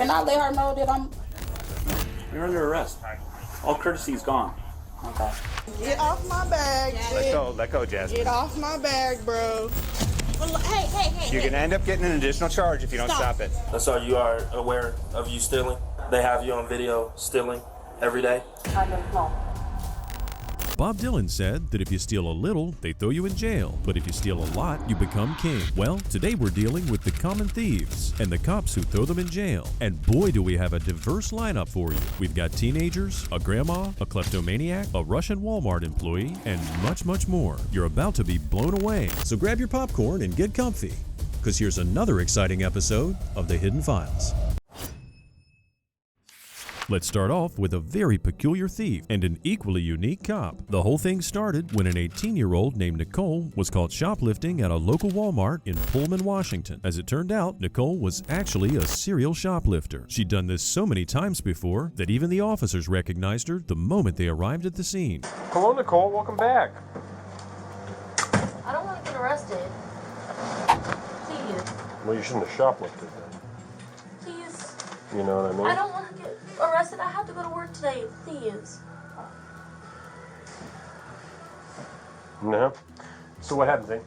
Can I let her know that I'm... You're under arrest. All courtesy's gone. Okay. Get off my bag, Let go, Jasmine. Get off my bag, bro. Well, hey. You're going to end up getting an additional charge if you don't stop it. So you are aware of you stealing? They have you on video stealing every day? I don't know. Bob Dylan said that if you steal a little, they throw you in jail, but if you steal a lot, you become king. Well, today we're dealing with the common thieves and the cops who throw them in jail. And boy, do we have a diverse lineup for you. We've got teenagers, a grandma, a kleptomaniac, a Russian Walmart employee, and much, much more. You're about to be blown away. So grab your popcorn and get comfy, because here's another exciting episode of The Hidden Files. Let's start off with a very peculiar thief and an equally unique cop. The whole thing started when an 18-year-old named Nicole was caught shoplifting at a local Walmart in Pullman, Washington. As it turned out, Nicole was actually a serial shoplifter. She'd done this so many times before that even the officers recognized her the moment they arrived at the scene. Hello, Nicole. Welcome back. I don't want to get arrested. Please. Well, you shouldn't have shoplifted then. Please. You know what I mean? I don't want to get arrested. I have to go to work today. Please. No. So what happened, Zane?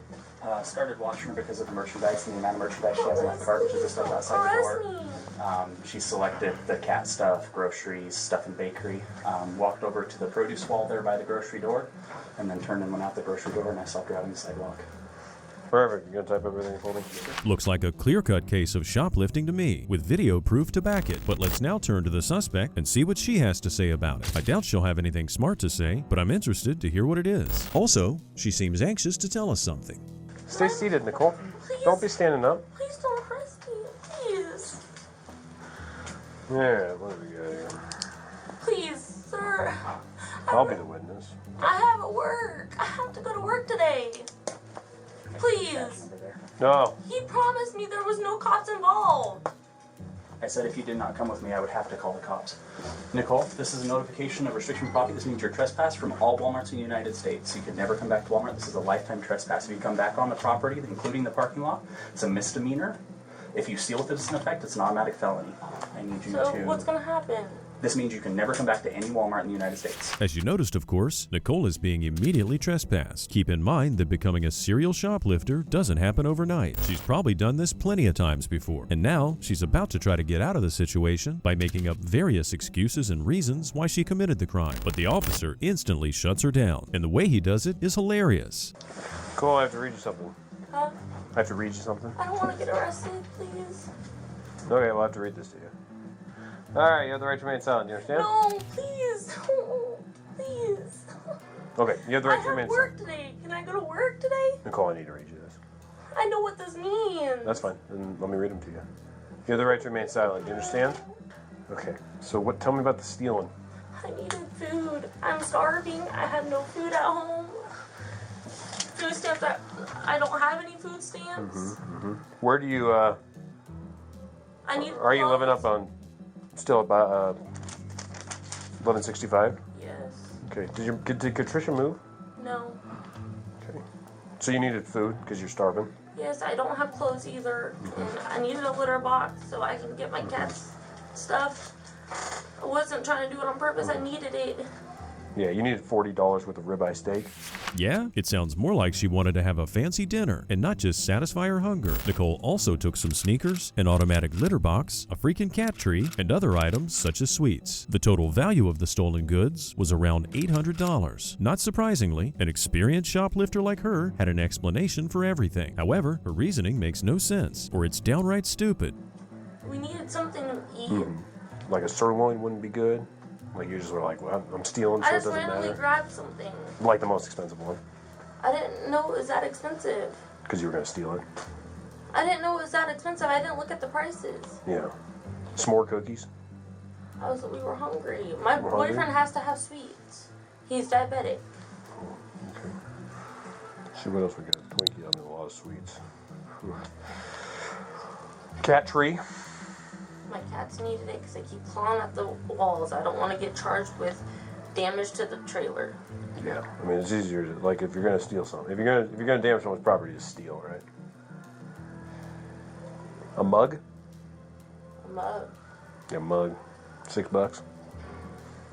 Started watching her because of the merchandise and the amount of merchandise she has in the cart, which is the stuff outside the door. She selected the cat stuff, groceries, stuff in bakery, walked over to the produce wall there by the grocery door, and then turned and went out the grocery door, and I saw her out on the sidewalk. Perfect. You gonna type everything for me? Looks like a clear-cut case of shoplifting to me, with video proof to back it. But let's now turn to the suspect and see what she has to say about it. I doubt she'll have anything smart to say, but I'm interested to hear what it is. Also, she seems anxious to tell us something. Stay seated, Nicole. Please. Don't be standing up. Please don't arrest me. Please. Yeah, what do we got here? Please, sir. I'll be the witness. I have to work. I have to go to work today. Please. No. He promised me there was no cops involved. I said if you did not come with me, I would have to call the cops. Nicole, this is a notification of restriction of property. This means you're trespassed from all Walmarts in the United States. You can never come back to Walmart. This is a lifetime trespass. If you come back on the property, including the parking lot, it's a misdemeanor. If you steal with this in effect, it's an automatic felony. I need you So to... what's going to happen? This means you can never come back to any Walmart in the United States. As you noticed, of course, Nicole is being immediately trespassed. Keep in mind that becoming a serial shoplifter doesn't happen overnight. She's probably done this plenty of times before. And now she's about to try to get out of the situation by making up various excuses and reasons why she committed the crime. But the officer instantly shuts her down. And the way he does it is hilarious. Nicole, I have to read you something. Huh? I have to read you something. I don't want to get arrested, please. Okay, we'll have to read this to you. Alright, you have the right to remain silent. Do you understand? No, please. Please. Okay, you have the right I to remain have work silent. today. Can I go to work today? Nicole, I need to read you this. I know what this means. That's fine. Then let me read them to you. You have the right to remain silent. Do you understand? Okay. So what? Tell me about the stealing. I needed food. I'm starving. I had no food at home. Food stamps. I don't have any food stamps. Where do you? I need. Are you living up on? Still about 1165? Yes. Okay. Did Katricia move? No. Okay. So you needed food because you're starving. Yes, I don't have clothes either. And I needed a litter box so I can get my cat's stuff. I wasn't trying to do it on purpose. I needed it. Yeah, you needed $40 worth of ribeye steak. Yeah, it sounds more like she wanted to have a fancy dinner and not just satisfy her hunger. Nicole also took some sneakers, an automatic litter box, a freaking cat tree, and other items such as sweets. The total value of the stolen goods was around $800. Not surprisingly, an experienced shoplifter like her had an explanation for everything. However, her reasoning makes no sense, or it's downright stupid. We needed something to eat. Like a sirloin wouldn't be good. Like you just were like, well, I'm stealing, so I it just doesn't randomly matter. grabbed something. Like the most expensive one, I didn't know it was that expensive. because you were gonna steal it. I didn't know it was that expensive. I didn't look at the prices. Yeah. S'more cookies. We were hungry. My boyfriend has to have sweets. He's diabetic. Okay. See what else we got? Twinkie. I mean, a lot of sweets. Cat tree. My cats needed it because they keep clawing at the walls. I don't want to get charged with damage to the trailer. Yeah, I mean it's easier to, like if you're gonna steal something. If you're gonna damage someone's property, just steal, right? A mug? A mug. Yeah, mug. $6.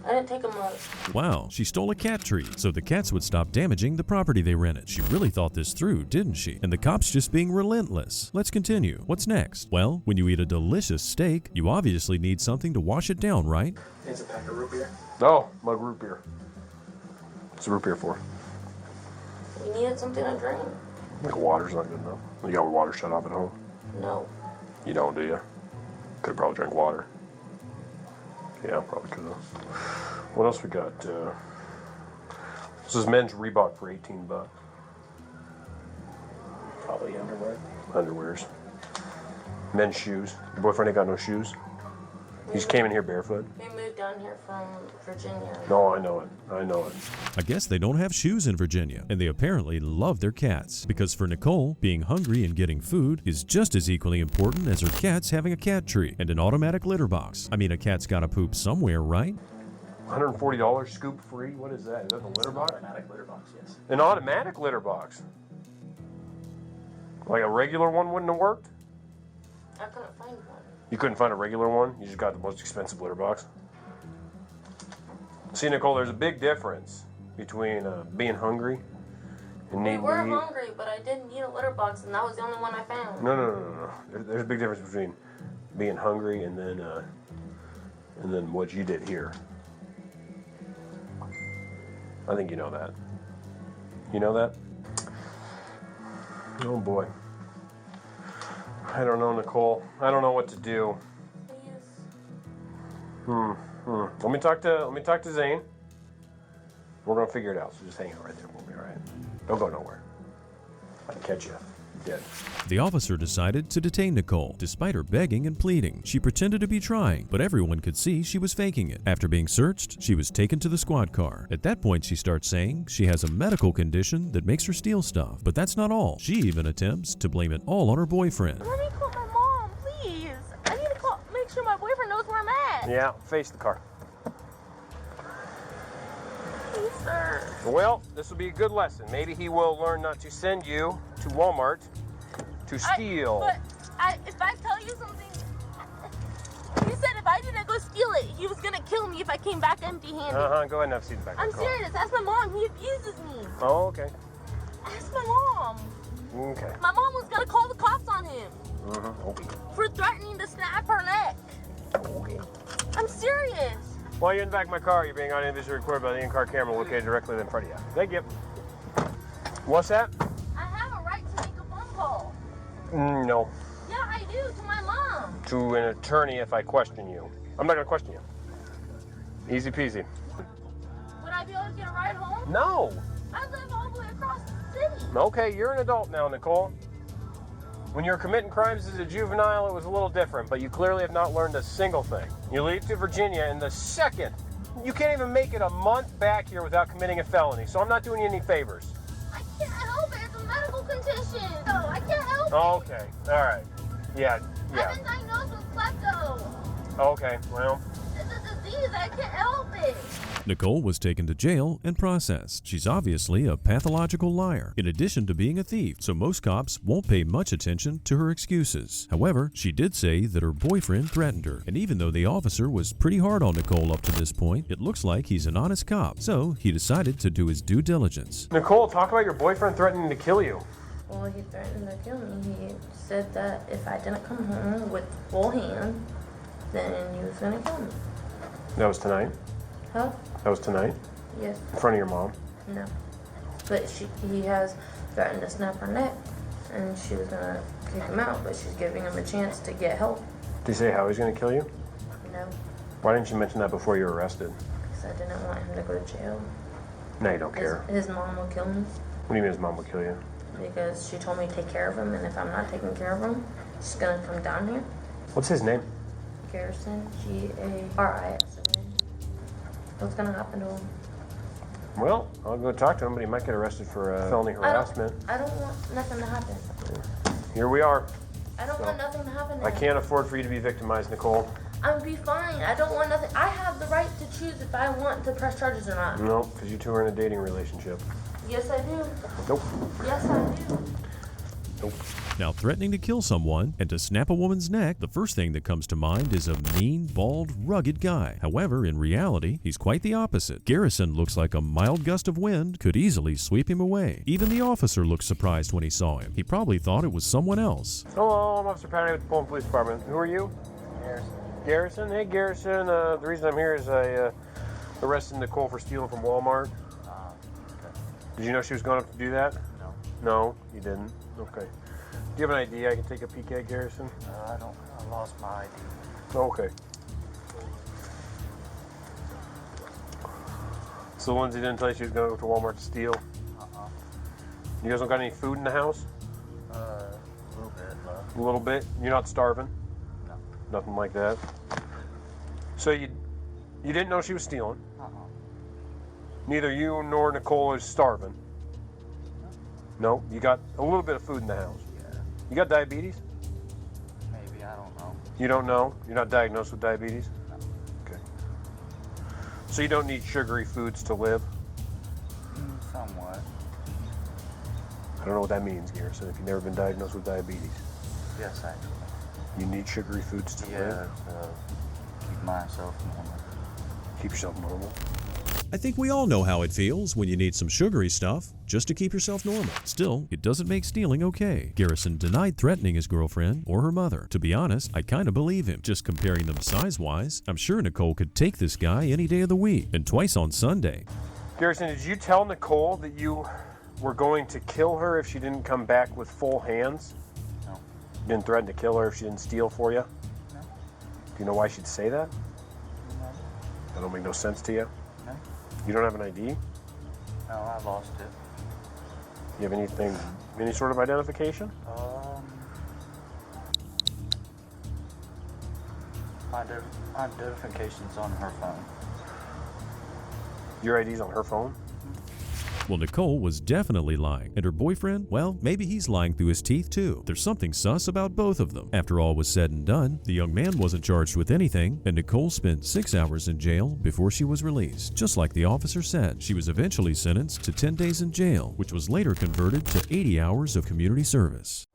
I didn't take a mug. Wow, she stole a cat treat so the cats would stop damaging the property they rented. She really thought this through, didn't she? And the cops just being relentless. Let's continue. What's next? Well, when you eat a delicious steak, you obviously need something to wash it down, right? It's a pack of root beer. Oh, mug root beer. What's the root beer for? We needed something to drink. Like water's not good enough. You got water shut off at home? No. You don't, do you? Could probably drink water. Yeah, probably could have. What else we got? This is men's Reebok for $18. Probably underwear. Underwears. Men's shoes. Your boyfriend ain't got no shoes? He just came in here barefoot? We moved down here from Virginia. No, I know it. I know it. I guess they don't have shoes in Virginia, and they apparently love their cats. Because for Nicole, being hungry and getting food is just as equally important as her cats having a cat tree and an automatic litter box. I mean, a cat's gotta poop somewhere, right? $140 scoop free? What is that? Is that the litter box? Automatic litter box, yes. An automatic litter box? Like a regular one wouldn't have worked? I couldn't find one. You couldn't find a regular one? You just got the most expensive litter box? See, Nicole, there's a big difference between being hungry and We needing were to eat. hungry, but I didn't need a litter box, and that was the only one I found. No. There's a big difference between being hungry and then what you did here. I think you know that. You know that? Oh boy. I don't know, Nicole. I don't know what to do. Please. Let me talk to Zane. We're gonna figure it out. So just hang out right there. We'll be all right. Don't go nowhere. I can catch you dead. The officer decided to detain Nicole. Despite her begging and pleading, she pretended to be trying, but everyone could see she was faking it. After being searched, she was taken to the squad car. At that point, she starts saying she has a medical condition that makes her steal stuff. But that's not all. She even attempts to blame it all on her boyfriend. Let me call my mom, please. I need to make sure my boyfriend knows where I'm at. Yeah, face the car. Please, sir. Well, this will be a good lesson. Maybe he will learn not to send you to Walmart to steal. If I tell you something, he said if I didn't go steal it, he was gonna kill me if I came back empty-handed. Go ahead and have a seat in the back. I'm of the car. serious. Ask my mom. He abuses me. Oh, okay. Ask my mom. Okay. My mom was gonna call the cops on him Okay. for threatening to snap her neck. Okay. I'm serious. While you're in the back of my car, you're being audio-visually recorded by the in-car camera located directly in front of you. Thank you. What's that? I have a right to make a phone call. No. Yeah, I do, to my mom. To an attorney if I question you. I'm not going to question you. Easy peasy. Would I be able to get a ride home? No. I live all the way across the city. Okay, you're an adult now, Nicole. When you were committing crimes as a juvenile, it was a little different, but you clearly have not learned a single thing. You leave to Virginia, and the second, you can't even make it a month back here without committing a felony, so I'm not doing you any favors. I can't help it. It's a medical condition. No, I can't help it. Okay, all right. Yeah. I've been diagnosed with klepto. Okay, well. It's a disease. I can't help it. Nicole was taken to jail and processed. She's obviously a pathological liar, in addition to being a thief, so most cops won't pay much attention to her excuses. However, she did say that her boyfriend threatened her, and even though the officer was pretty hard on Nicole up to this point, it looks like he's an honest cop, so he decided to do his due diligence. Nicole, talk about your boyfriend threatening to kill you. Well, he threatened to kill me. He said that if I didn't come home with full hand, then he was gonna kill me. That was tonight? Huh? That was tonight? Yes. In front of your mom? No. But he has threatened to snap her neck, and she was gonna kick him out, but she's giving him a chance to get help. Did he say how he's going to kill you? No, Why didn't you mention that before you were arrested? because I didn't want him to go to jail. Now you don't care. His mom will kill me, What do you mean his mom will kill you? because she told me to take care of him, and if I'm not taking care of him, she's gonna come down here. What's his name? Garrison, Garrison. What's gonna happen to him? Well, I'll go talk to him, but he might get arrested for felony harassment. I don't want nothing to happen. Here we are. I don't want nothing to happen to I him. can't afford for you to be victimized, Nicole. I'll be fine. I don't want nothing. I have the right to choose if I want to press charges or not. No, because you two are in a dating relationship. Yes, I do. Nope. Yes, I do. Nope. Now, threatening to kill someone and to snap a woman's neck, the first thing that comes to mind is a mean, bald, rugged guy. However, in reality, he's quite the opposite. Garrison looks like a mild gust of wind could easily sweep him away. Even the officer looked surprised when he saw him. He probably thought it was someone else. Hello, I'm Officer Patty with the Pullman Police Department. Who are you? Garrison. Garrison? Hey, Garrison. The reason I'm here is I arrested Nicole for stealing from Walmart. Okay. Did you know she was going up to do that? No. No, you didn't? Okay. Do you have an ID I can take a peek at, Garrison? I lost my ID. Okay. So Lindsay didn't tell you she was going to go to Walmart to steal? Uh-huh. You guys don't got any food in the house? A little bit, A little bit? You're not starving? No. Nothing like that? So you didn't know she was stealing? Uh-huh. Neither you nor Nicole is starving? No? You got a little bit of food in the house? Yeah. You got diabetes? Maybe, I don't know. You don't know? You're not diagnosed with diabetes? No. Okay. So you don't need sugary foods to live? Somewhat. I don't know what that means, Garrison, if you've never been diagnosed with diabetes. Yes, actually. You need sugary foods to Yeah, live? keep myself normal. Keep yourself normal. I think we all know how it feels when you need some sugary stuff just to keep yourself normal. Still, it doesn't make stealing okay. Garrison denied threatening his girlfriend or her mother. To be honest, I kind of believe him. Just comparing them size-wise, I'm sure Nicole could take this guy any day of the week, and twice on Sunday. Garrison, did you tell Nicole that you were going to kill her if she didn't come back with full hands? No. You didn't threaten to kill her if she didn't steal for you? No. Do you know why she'd say that? No. That don't make no sense to you? No. You don't have an ID? No, I lost it. You have anything, any sort of identification? My identification's on her phone. Your ID's on her phone? Well, Nicole was definitely lying, and her boyfriend, well, maybe he's lying through his teeth too. There's something sus about both of them. After all was said and done, the young man wasn't charged with anything, and Nicole spent 6 hours in jail before she was released. Just like the officer said, she was eventually sentenced to 10 days in jail, which was later converted to 80 hours of community service.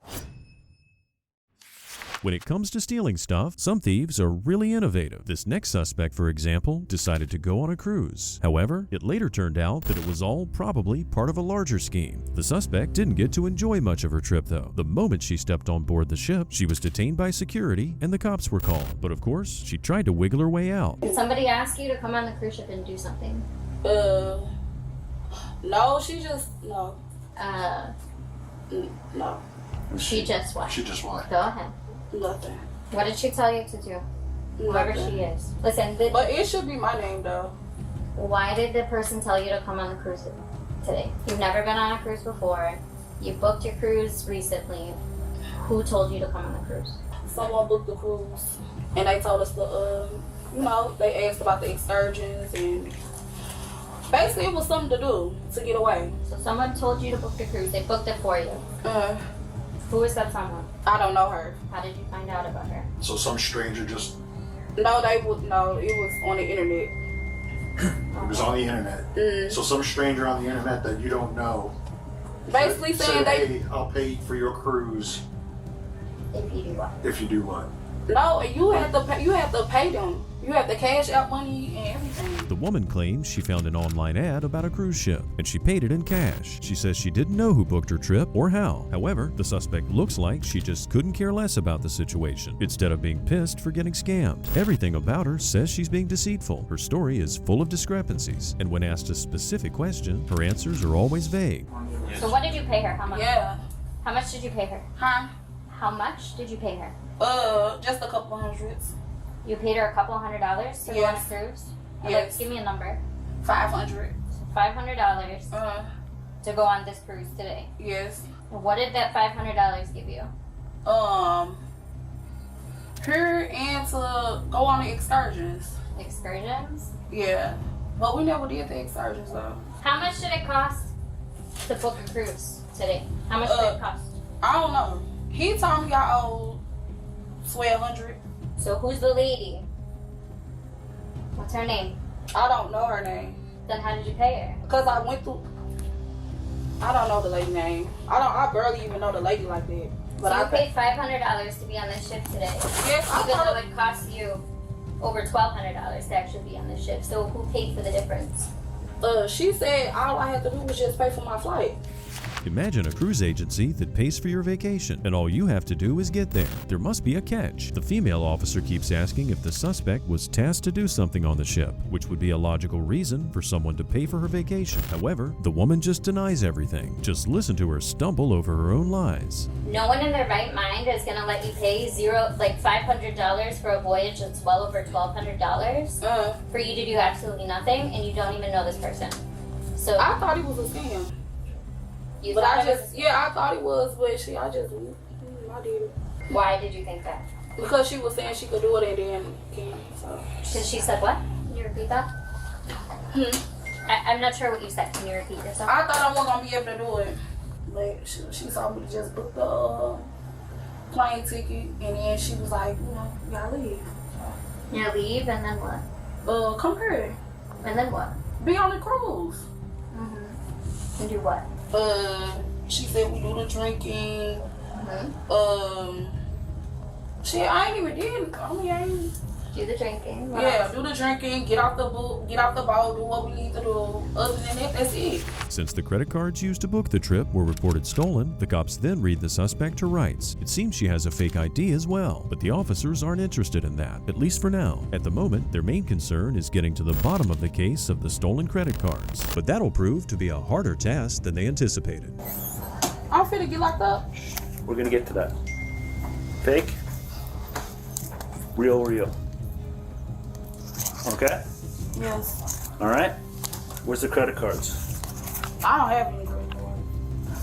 When it comes to stealing stuff, some thieves are really innovative. This next suspect, for example, decided to go on a cruise. However, it later turned out that it was all probably part of a larger scheme. The suspect didn't get to enjoy much of her trip, though. The moment she stepped on board the ship, she was detained by security and the cops were called. But of course, she tried to wiggle her way out. Did somebody ask you to come on the cruise ship and do something? No, she just, no. No. She just what? She just what? Go ahead. Nothing. What did she tell you to do? Whoever Nothing. she is. Listen, But it should be my name, though. why did the person tell you to come on the cruise today? You've never been on a cruise before. You booked your cruise recently. Who told you to come on the cruise? Someone booked the cruise, and they told us to, they asked about the excursions, and basically it was something to do to get away. So someone told you to book the cruise. They booked it for you. Who is that someone? I don't know her. How did you find out about her? So some stranger just... No, it was on the internet. It was on the internet. So some stranger on the internet that you don't know Basically saying said, hey, I'll pay for your cruise. If you do what? If you do what? No, you have to pay them. You have to cash out money and everything. The woman claims she found an online ad about a cruise ship, and she paid it in cash. She says she didn't know who booked her trip or how. However, the suspect looks like she just couldn't care less about the situation, instead of being pissed for getting scammed. Everything about her says she's being deceitful. Her story is full of discrepancies, and when asked a specific question, her answers are always vague. So what did you pay her? How much? Yeah. How much did you pay her? Huh? How much did you pay her? Just a couple hundreds. You paid her a couple $100 to go on a cruise? Yes. Give me a number. 500. $500 to go on this cruise today. Yes. What did that $500 give you? Her and to go on the excursions. Excursions? Yeah. But we never did the excursions though. How much did it cost to book a cruise today? How much did it cost? I don't know. He told me I owed $1,200. So who's the lady? What's her name? I don't know her name. Then how did you pay her? Because I don't know the lady name. I barely even know the lady like that. But So you paid $500 to be on this ship today. Yes, I even thought- though it cost you over $1,200 to actually be on this ship. So who paid for the difference? She said all I had to do was just pay for my flight. Imagine a cruise agency that pays for your vacation, and all you have to do is get there. There must be a catch. The female officer keeps asking if the suspect was tasked to do something on the ship, which would be a logical reason for someone to pay for her vacation. However, the woman just denies everything. Just listen to her stumble over her own lies. No one in their right mind is gonna let you pay $500 for a voyage that's well over $1,200 for you to do absolutely nothing, and you don't even know this person. So I thought it was a scam. You But thought I it was just, I thought it was, but I did it. Why did you think that? Because she was saying she could do it and then can't, so. Because she said what? Can you repeat that? I'm not sure what you said. Can you repeat yourself? I thought I wasn't going to be able to do it. But she told me to just book the plane ticket, and then she was like, you gotta leave. You leave, and then what? Come here. And then what? Be on the cruise. And do what? She said we do the drinking. I ain't even did. I ain't. Do the drinking. Do the drinking. Get off the boat. Get off the boat. Do what we need to do. Other than that, that's it. Since the credit cards used to book the trip were reported stolen, the cops then read the suspect her rights. It seems she has a fake ID as well, but the officers aren't interested in that, at least for now. At the moment, their main concern is getting to the bottom of the case of the stolen credit cards. But that'll prove to be a harder task than they anticipated. I'm finna get locked up. We're gonna get to that. Fake, real. Okay? Yes. All right? Where's the credit cards? I don't have any credit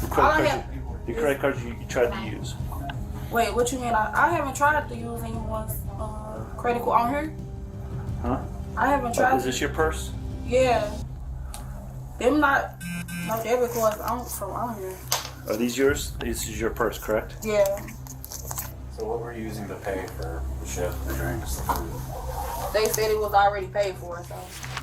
cards. The credit cards you tried to use. Wait, what you mean? I haven't tried to use anyone's credit card on here. Huh? I haven't tried. Is this your purse? Yeah. Them not no debit cards from on here. Are these yours? This is your purse, correct? Yeah. So what were you using to pay for the ship, the drinks, the food? They said it was already paid for, so.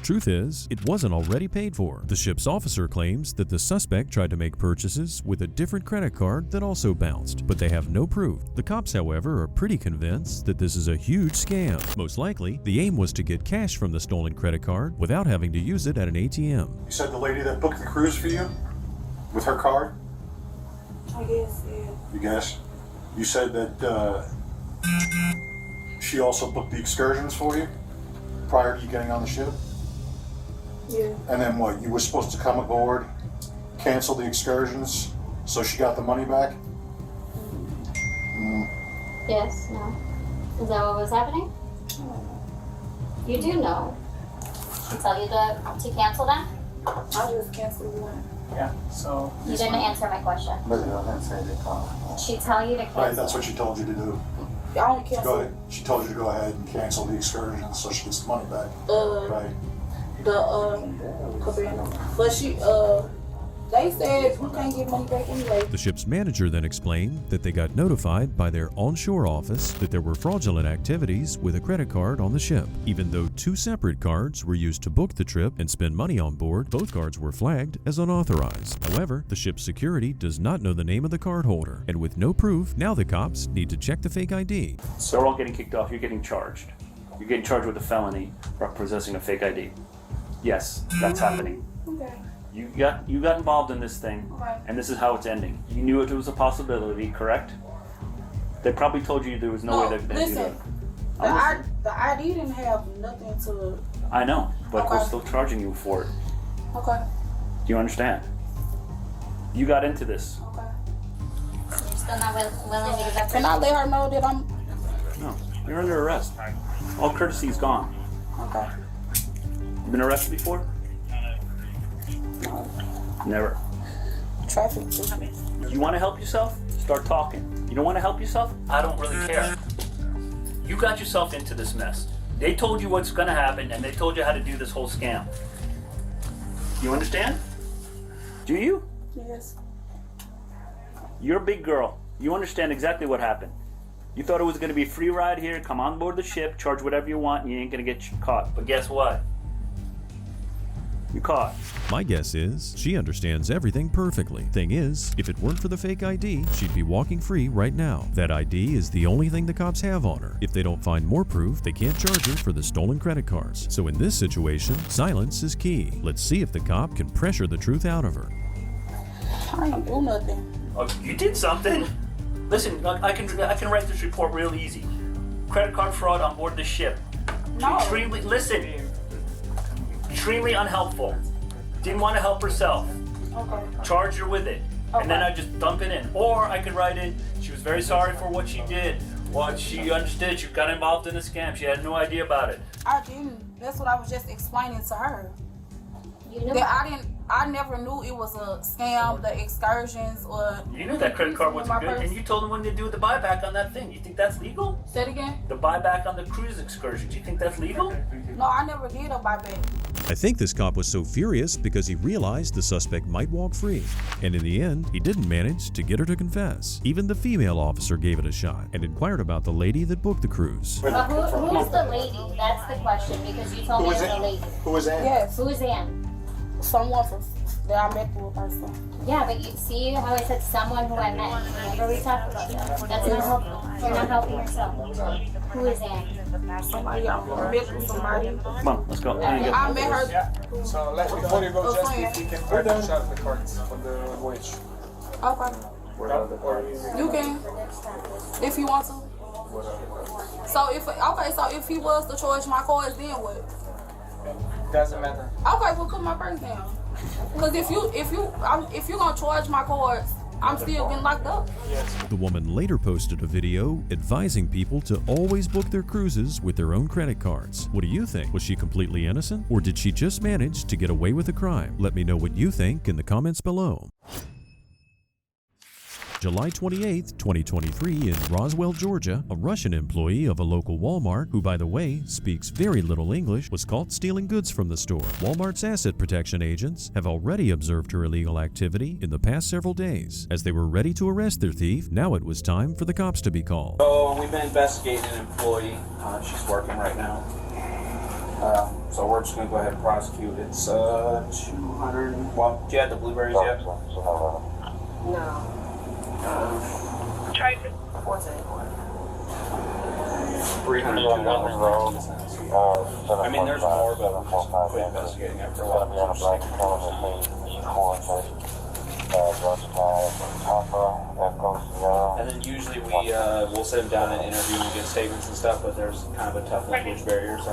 Truth is, it wasn't already paid for. The ship's officer claims that the suspect tried to make purchases with a different credit card that also bounced, but they have no proof. The cops, however, are pretty convinced that this is a huge scam. Most likely, the aim was to get cash from the stolen credit card without having to use it at an ATM. You said the lady that booked the cruise for you with her card? I guess, yeah. You guess? You said that she also booked the excursions for you prior to you getting on the ship? Yeah. And then what? You were supposed to come aboard, cancel the excursions, so she got the money back? Yes, no. Is that what was happening? You do know. She tell you to cancel them? I just canceled one. Yeah, so... You didn't answer my question. She tell you to cancel. Right, that's what she told you to do. I only canceled. Go ahead. She told you to go ahead and cancel the excursions so she gets the money back. Right. But they said you can't get money back anyway. The ship's manager then explained that they got notified by their onshore office that there were fraudulent activities with a credit card on the ship. Even though two separate cards were used to book the trip and spend money on board, both cards were flagged as unauthorized. However, the ship's security does not know the name of the cardholder, and with no proof, now the cops need to check the fake ID. So we're all getting kicked off. You're getting charged. You're getting charged with a felony for possessing a fake ID. Yes, that's happening. Okay. You got involved in this thing, and this is how it's ending. You knew it was a possibility, correct? They probably told you there was no way they could do that. The ID didn't have nothing to. I know, but Okay. we're still charging you for it. Okay. Do you understand? You got into this. Okay. You're still not willing to give up. Can I let her know that I'm? No, you're under arrest. All courtesy is gone. Okay. You been arrested before? Never. Traffic. You want to help yourself? Start talking. You don't want to help yourself? I don't really care. You got yourself into this mess. They told you what's going to happen, and they told you how to do this whole scam. You understand? Do you? Yes. You're a big girl. You understand exactly what happened. You thought it was going to be a free ride here, come on board the ship, charge whatever you want, and you ain't going to get caught. But guess what? You caught. My guess is she understands everything perfectly. Thing is, if it weren't for the fake ID, she'd be walking free right now. That ID is the only thing the cops have on her. If they don't find more proof, they can't charge her for the stolen credit cards. So in this situation, silence is key. Let's see if the cop can pressure the truth out of her. I didn't do nothing. Oh, you did something. Listen, I can write this report real easy. Credit card fraud on board the ship. No. Extremely unhelpful. Didn't want to help herself. Okay. Charged her with it. And then I just dump it in. Or I could write in, she was very sorry for what she did. What she understood, she got involved in a scam. She had no idea about it. I didn't. That's what I was just explaining to her. You know, That I never knew it was a scam, the excursions or... You knew that credit card wasn't good, and you told them when to do the buyback on that thing. You think that's legal? Say it again? The buyback on the cruise excursion. Do you think that's legal? No, I never did a buyback. I think this cop was so furious because he realized the suspect might walk free. And in the end, he didn't manage to get her to confess. Even the female officer gave it a shot and inquired about the lady that booked the cruise. but who is the lady? That's the question, because you told me it was a lady. Who was Ann? Yes. Who is Ann? Someone that I met through a person. Yeah, but you see how I said someone who I met. Remember we talked about that. That's not helpful. You're not helping yourself. Who is Ann? Somebody I met through somebody. Come on, let's go. I met her. So before you go, just if you can try to shut the cards on the voyage. Okay. You can, if you want to. So if he was to charge my cards, then what? Doesn't matter. Okay, well put my purse down. Cause if you gonna charge my cards, I'm still getting locked up. The woman later posted a video advising people to always book their cruises with their own credit cards. What do you think? Was she completely innocent, or did she just manage to get away with a crime? Let me know what you think in the comments below. July 28, 2023, in Roswell, Georgia, a Russian employee of a local Walmart, who by the way speaks very little English, was caught stealing goods from the store. Walmart's asset protection agents have already observed her illegal activity in the past several days. As they were ready to arrest their thief, now it was time for the cops to be called. So we've been investigating an employee. She's working right now. So we're just going to go ahead and prosecute. It's 200. Well, do you have the blueberries yet? No. Try it. What's it? $302. I mean, there's more, but we're just quit investigating after a while. And then usually we'll sit them down and interview and get statements and stuff, but there's kind of a tough language barrier. So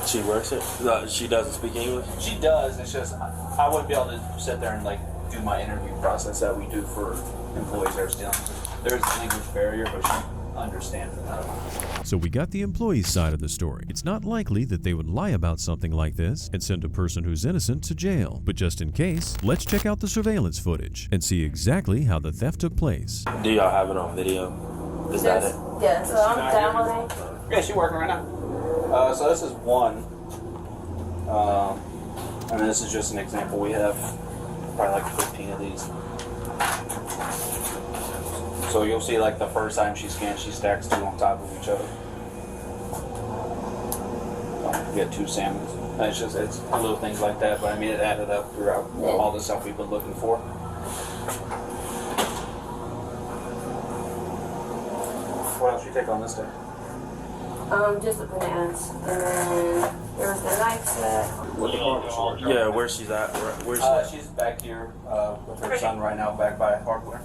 she works it? She doesn't speak English? She does. It's just I wouldn't be able to sit there and do my interview process that we do for employees that are stealing. There's a language barrier, but she understands it. So we got the employee's side of the story. It's not likely that they would lie about something like this and send a person who's innocent to jail. But just in case, let's check out the surveillance footage and see exactly how the theft took place. Do y'all have it on video? Is that it? Yeah, so I'm downloading. Yeah, she's working right now. So this is one. And this is just an example. We have probably 15 of these. So you'll see the first time she scans, she stacks two on top of each other. You get two salmons. And it's little things like that, but I mean it added up throughout all the stuff we've been looking for. What else you take on this day? Just the bananas. And then there was the knife set. Yeah, where she's at? Where's she? She's back here with her son right now, back by hardware.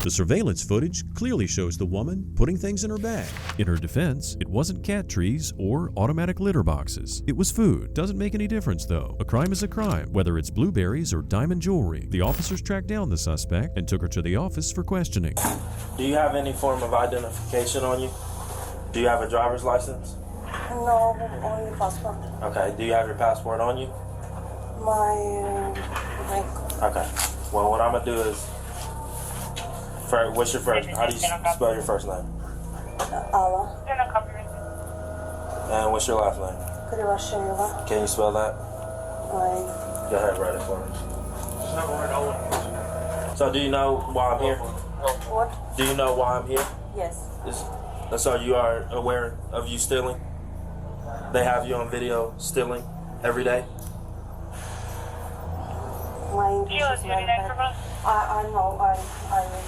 The surveillance footage clearly shows the woman putting things in her bag. In her defense, it wasn't cat trees or automatic litter boxes. It was food. Doesn't make any difference though. A crime is a crime, whether it's blueberries or diamond jewelry. The officers tracked down the suspect and took her to the office for questioning. Do you have any form of identification on you? Do you have a driver's license? No, only passport. Okay, do you have your passport on you? My Okay, well what I'm gonna do is, what's your first, how do you spell your first name? Allah. And what's your last name? Can you spell that? Go ahead, write it for me. So do you know why I'm here? What? Do you know why I'm here? Yes. So you are aware of you stealing? They have you on video stealing every day? My English is very bad. I know.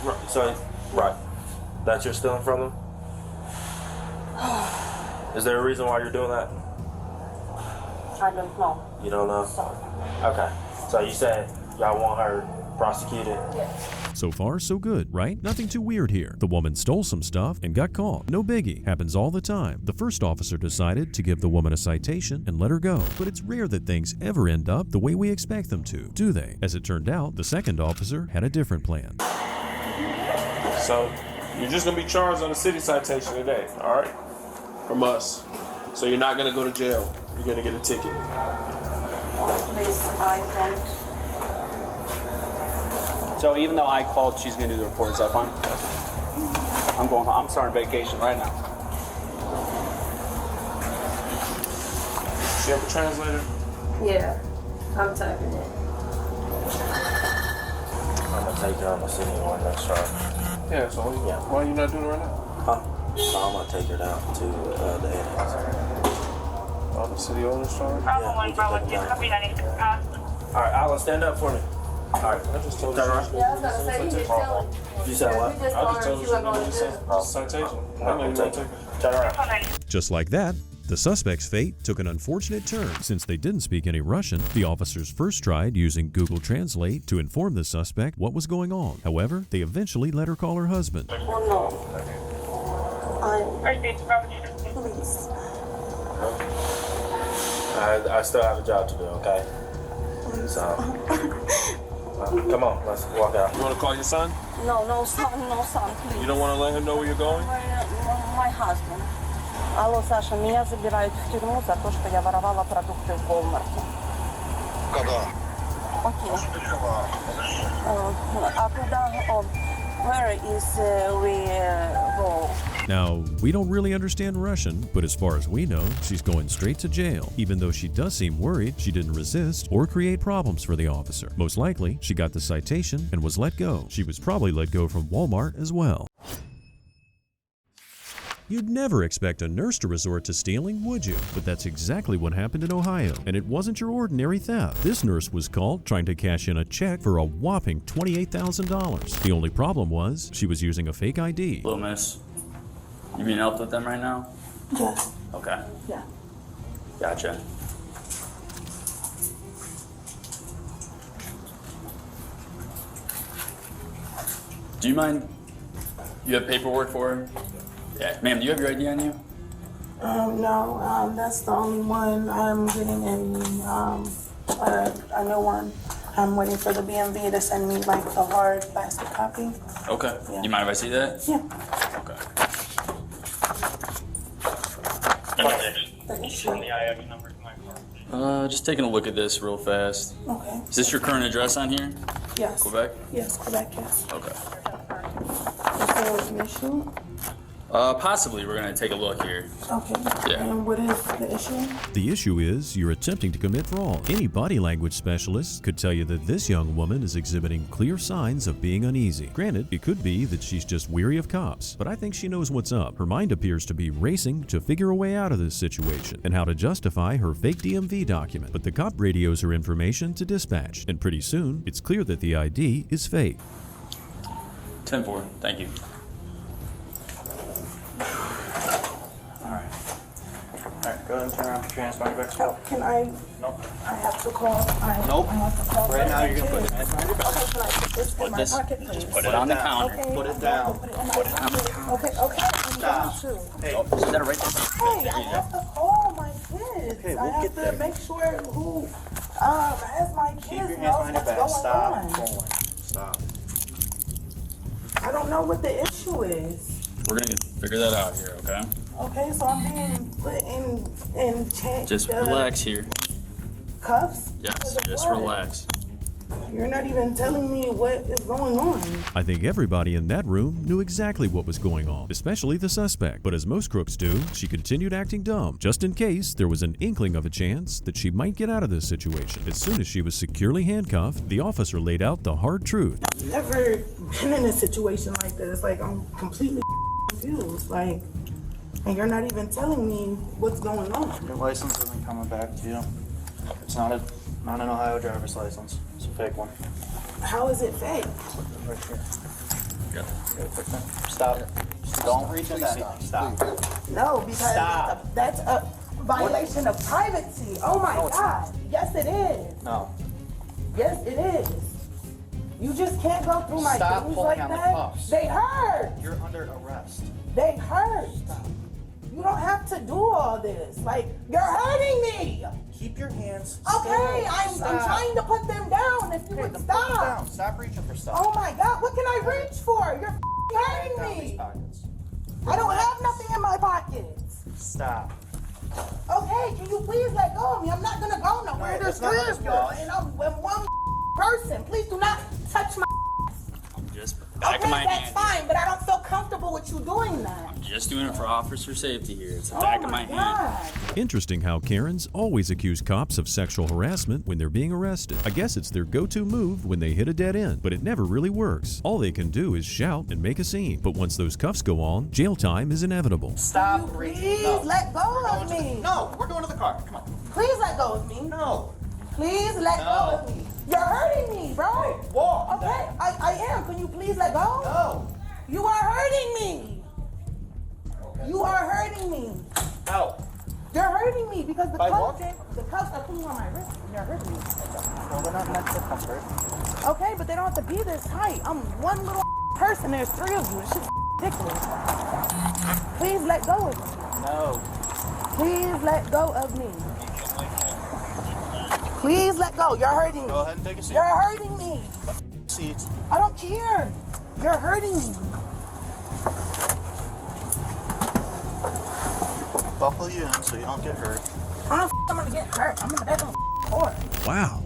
Right. So, right. That you're stealing from them? Is there a reason why you're doing that? I don't know. You don't know? Sorry. Okay. So you said y'all want her prosecuted? Yes. So far, so good, right? Nothing too weird here. The woman stole some stuff and got caught. No biggie. Happens all the time. The first officer decided to give the woman a citation and let her go. But it's rare that things ever end up the way we expect them to, do they? As it turned out, the second officer had a different plan. So, you're just gonna be charged on a city citation today, all right? From us. So you're not gonna go to jail. You're gonna get a ticket. Please, I don't. So even though I called, she's gonna do the report. Is that fine? I'm starting vacation right now. She have a translator? Yeah, I'm typing it. I'm gonna take her on the city ordinance charge. Yeah, so why are you not doing it right now? Huh? So I'm gonna take her down to the annex. On the city ordinance charge? Yeah, we can take her down. All right, Alan, stand up for me. All right, I just told you. Yeah, I was gonna say, you just tell her. You said what? You just told her she was going to jail. Citation. I'm gonna take her. Turn around. Just like that, the suspect's fate took an unfortunate turn. Since they didn't speak any Russian, the officers first tried using Google Translate to inform the suspect what was going on. However, they eventually let her call her husband. Oh no. Please. I still have a job to do, okay? So, come on, let's walk out. You want to call your son? No, son, please. You don't want to let him know where you're going? My husband. Алло, Саша, меня забирают в тюрьму за то, что я воровала продукты в Walmart. Когда? Окей. А куда? Where is we go? Now, we don't really understand Russian, but as far as we know, she's going straight to jail. Even though she does seem worried, she didn't resist or create problems for the officer. Most likely, she got the citation and was let go. She was probably let go from Walmart as well. You'd never expect a nurse to resort to stealing, would you? But that's exactly what happened in Ohio, and it wasn't your ordinary theft. This nurse was called trying to cash in a check for a whopping $28,000. The only problem was she was using a fake ID. Hello, miss. You being helped with them right now? Yes. Okay. Yeah. Gotcha. Do you mind? You have paperwork for her? Yeah. Ma'am, do you have your ID on you? No, that's the only one. I'm getting a new one. I'm waiting for the BMV to send me like the hard plastic copy. Okay. Yeah. You mind if I see that? Yeah. Okay. The issue. Just taking a look at this real fast. Okay. Is this your current address on here? Yes. Quebec? Yes, Quebec, yes. Okay. Is there an issue? Possibly. We're gonna take a look here. Okay. Yeah. And what is the issue? The issue is you're attempting to commit fraud. Any body language specialist could tell you that this young woman is exhibiting clear signs of being uneasy. Granted, it could be that she's just weary of cops, but I think she knows what's up. Her mind appears to be racing to figure a way out of this situation and how to justify her fake DMV document. But the cop radios her information to dispatch, and pretty soon, it's clear that the ID is fake. 10-4. Thank you. Alright, go ahead and turn around and transport you back to jail. Can I? Nope. I have to call. Nope. I have to call. Right now, you're gonna put the hands behind your back. Okay, can I put this in my pocket, please? Just put it on the counter. Okay. Put it down. Put it in my pocket. Okay. I'm Stop. going to. Hey, Is that right there? Hey, I have to call my kids. Okay, I we'll have get to there. make sure who has my kids keep your hands knows behind your what's back. going Stop on. pulling. Stop. I don't know what the issue is. We're gonna figure that out here, okay? Okay, so I'm being put in Just relax here. cuffs? Yes, just What? relax. You're not even telling me what is going on. I think everybody in that room knew exactly what was going on, especially the suspect. But as most crooks do, she continued acting dumb, just in case there was an inkling of a chance that she might get out of this situation. As soon as she was securely handcuffed, the officer laid out the hard truth. I've never been in a situation like this. Like, I'm completely confused. Like, and you're not even telling me what's going on. Your license isn't coming back to you. It's not an Ohio driver's license. It's a fake one. How is it fake? Right here. Stop. Don't reach in that. Stop. No, because Stop. that's a violation of privacy. Oh my God. Yes, it is. No. Yes, it is. You just can't go through my Stop things pulling like on the that. cuffs. They hurt. You're under arrest. They hurt. You don't have to do all this. Like, you're hurting me. Keep your hands Okay, still. I'm Stop. trying to put them down if you would Then put them stop. down. Stop reaching for stuff. Oh my God, what can I reach for? You're hurting me. I don't have nothing in my pockets. Stop. Okay, can you please let go of me? I'm not gonna go nowhere. No, There's that's not three how of this y'all, works. and I'm one person. Please do not touch my. Just back of my that's hand. fine, but I don't feel comfortable with you doing that. Just doing it for officer safety here. It's the Oh back of my my hand. Interesting how Karens always accuse cops of sexual harassment when they're being arrested. I guess it's their go-to move when they hit a dead end, but it never really works. All they can do is shout and make a scene. But once those cuffs go on, jail time is inevitable. Stop Please let go of me. No, we're going to the car. Come on. Please let go of me. No. Please let go of me. You're hurting me, bro. Walk. Okay, I am. Can you please let go? No. You are hurting me. You are hurting me. Out. You're hurting me because the By cuffs, walking? the cuffs are putting on my wrist and you're hurting me. Well, we're not meant to comfort. Okay, but they don't have to be this tight. I'm one little person. There's three of you. This shit's ridiculous. Please let go of me. No. Please let go of me. Please let go. You're hurting me. Go ahead and take a seat. You're hurting me. Seat. I don't care. You're hurting me. Buckle you in so you don't get hurt. I'm gonna get hurt. I'm in the back of the car. Wow.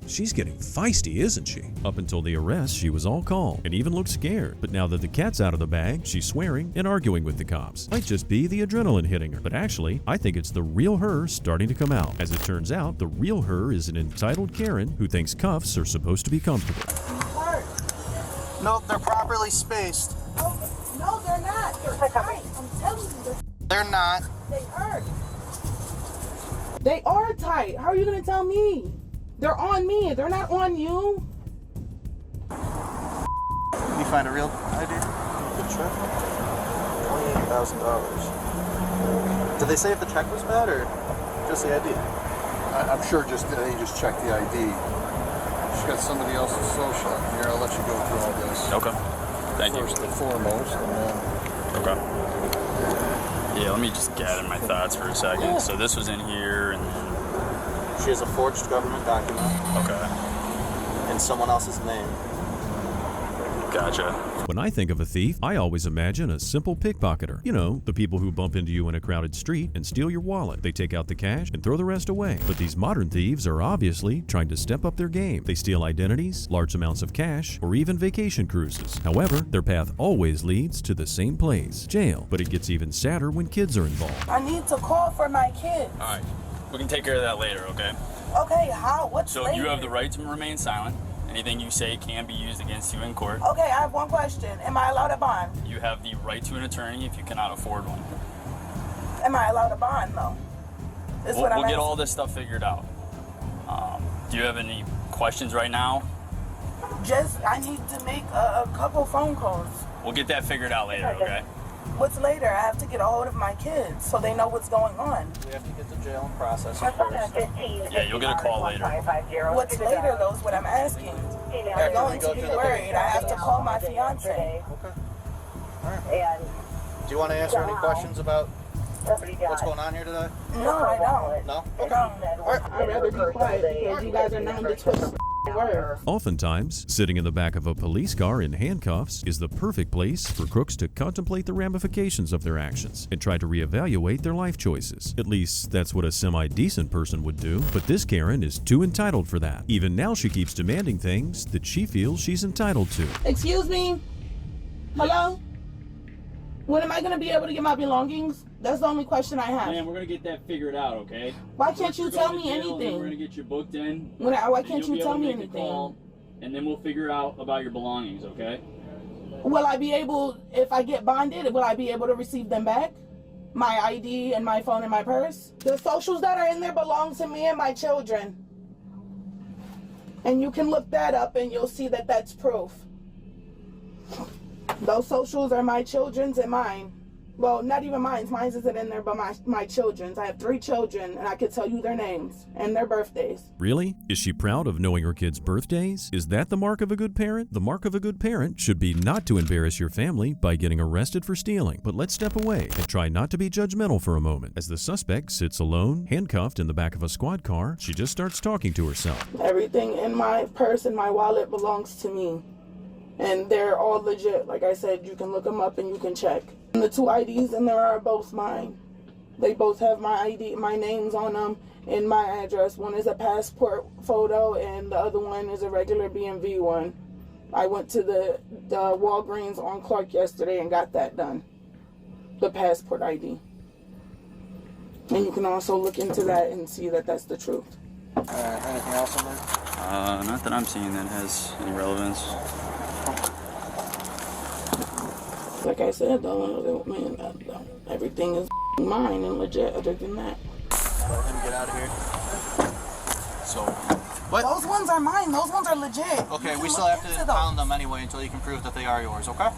She's getting feisty, isn't she? Up until the arrest, she was all calm and even looked scared. But now that the cat's out of the bag, she's swearing and arguing with the cops. Might just be the adrenaline hitting her. But actually, I think it's the real her starting to come out. As it turns out, the real her is an entitled Karen who thinks cuffs are supposed to be comfortable. Nope, they're properly spaced. Oh, no, they're not. They're tight. I'm telling you. They're not. They hurt. They are tight. How are you gonna tell me? They're on me. They're not on you. You find a real ID? The check? $28,000. Did they say if the check was bad or just the ID? I'm sure just they just checked the ID. She's got somebody else's social in here. I'll let you go through all this. Okay. Thank you. First and foremost, and then. Okay. Yeah, let me just gather my thoughts for a second. Yeah. So this was in here, and then. She has a forged government document. Okay. In someone else's name. Gotcha. When I think of a thief, I always imagine a simple pickpocketer. You know, the people who bump into you in a crowded street and steal your wallet. They take out the cash and throw the rest away. But these modern thieves are obviously trying to step up their game. They steal identities, large amounts of cash, or even vacation cruises. However, their path always leads to the same place, jail. But it gets even sadder when kids are involved. I need to call for my kids. All right. We can take care of that later, okay? Okay, how? What's So later? you have the right to remain silent. Anything you say can be used against you in court. Okay, I have one question. Am I allowed a bond? You have the right to an attorney if you cannot afford one. Am I allowed a bond, though? Is what I'm We'll get asking. all this stuff figured out. Do you have any questions right now? Just, I need to make a couple phone calls. We'll get that figured out later, okay? What's later? I have to get a hold of my kids so they know what's going on. We have to get to jail and process it first. Yeah, you'll get a call later. What's later, though, is what I'm asking. I'm going to be worried. I have to call my fiance. Okay. All right. Do you want to answer any questions about what's going on here today? No, I don't. No? Okay. All right. I'd rather be quiet because you guys are known to twist words. Oftentimes, sitting in the back of a police car in handcuffs is the perfect place for crooks to contemplate the ramifications of their actions and try to reevaluate their life choices. At least, that's what a semi-decent person would do, but this Karen is too entitled for that. Even now she keeps demanding things that she feels she's entitled to. Excuse me? Hello? When am I going to be able to get my belongings? That's the only question I have. Man, we're gonna get that figured out, okay? Why can't you We're tell going me to jail, and then anything? We're gonna get you booked in. Why and can't you'll you be tell able to me make a anything? call, and then we'll figure out about your belongings, okay? Will I be able, if I get bonded, will I be able to receive them back? My ID and my phone and my purse? The socials that are in there belong to me and my children. And you can look that up and you'll see that that's proof. Those socials are my children's and mine. Well, not even mine. Mine isn't in there, but my children's. I have 3 children, and I could tell you their names and their birthdays. Really? Is she proud of knowing her kids' birthdays? Is that the mark of a good parent? The mark of a good parent should be not to embarrass your family by getting arrested for stealing. But let's step away and try not to be judgmental for a moment. As the suspect sits alone, handcuffed in the back of a squad car, she just starts talking to herself. Everything in my purse and my wallet belongs to me. And they're all legit. Like I said, you can look them up and you can check. And the 2 IDs in there are both mine. They both have my ID, my names on them, and my address. One is a passport photo, and the other one is a regular BMV one. I went to the Walgreens on Clark yesterday and got that done. The passport ID. And you can also look into that and see that that's the truth. Anything else on there? Not that I'm seeing that has any relevance. Like I said, though, man, everything is mine and legit other than that. Let him get out of here. So, what? Those ones are mine. Those ones are legit. Okay, we still have to pound them anyway until you can prove that they are yours, okay?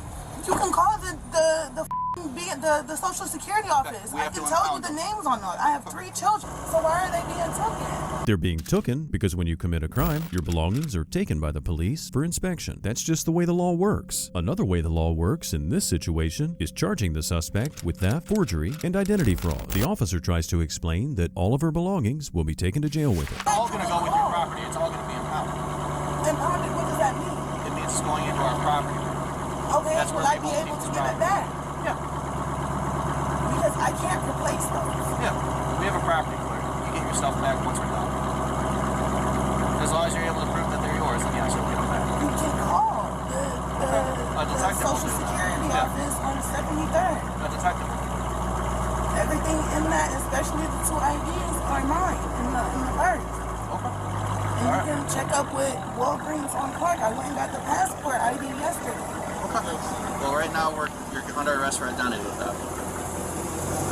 You can call the Social Security office. We I have can to tell you impound the them. names on those. I have 3 children. So why are they being taken? They're being taken because when you commit a crime, your belongings are taken by the police for inspection. That's just the way the law works. Another way the law works in this situation is charging the suspect with theft, forgery, and identity fraud. The officer tries to explain that all of her belongings will be taken to jail with her. It's all going to go with your property. It's all going to be impounded. Impounded? What does that mean? It means it's going into our property. Okay, That's will where I be people able keep to the give it property. back? Yeah. Because I can't replace those. Yeah. We have a property clear. You get your stuff back once we're done. As long as you're able to prove that they're yours, then yes, you'll get them back. You can call the Social Security office on 73rd. A detective. Everything in that, especially the 2 IDs, are mine in the purse. Okay. And you can check up with Walgreens on Clark. I went and got the passport ID yesterday. Okay. Well, right now you're under arrest for identity with that.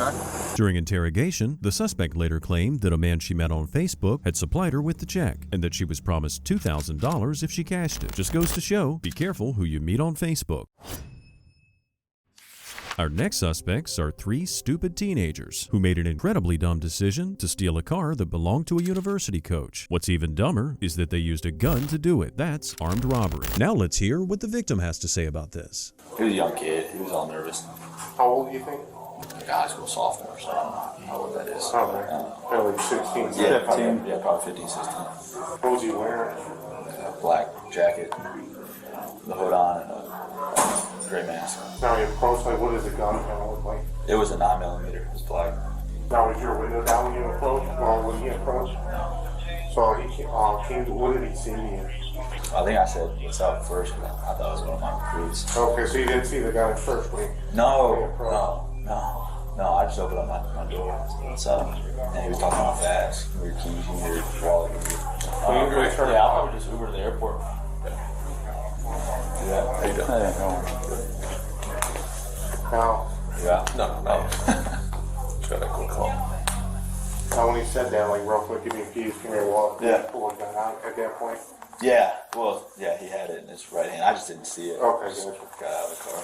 Okay? During interrogation, the suspect later claimed that a man she met on Facebook had supplied her with the check and that she was promised $2,000 if she cashed it. Just goes to show, be careful who you meet on Facebook. Our next suspects are 3 stupid teenagers who made an incredibly dumb decision to steal a car that belonged to a university coach. What's even dumber is that they used a gun to do it. That's armed robbery. Now let's hear what the victim has to say about this. He was a young kid. He was all nervous. How old do you think? Like a high school sophomore, so I don't know how old that is. Probably like 16, Yeah, 17. yeah, probably 15, 16. What was he wearing? A black jacket, the hood on, and a gray mask. Now you approach, like, what does the gun kind of look like? It was a 9mm. It was black. Now, was your window down when you approached, or when he approached? No. So he came, what did he see you? I think I said, what's up first, but I thought it was one of my recruits. Okay, so you didn't see the guy first, right? No, I just opened up my door. What's up? And he was talking about fast. Your keys, your wallet. Yeah, I'll probably just Uber to the airport. Yeah, how you doing? Now? Yeah. No. Try to go call. Now when he said that, like, real quick, give me a keys, give me a wallet. Yeah. Pull a gun out at that point. Yeah, well, yeah, he had it in his right hand. I just didn't see it. Okay, just got out of the car.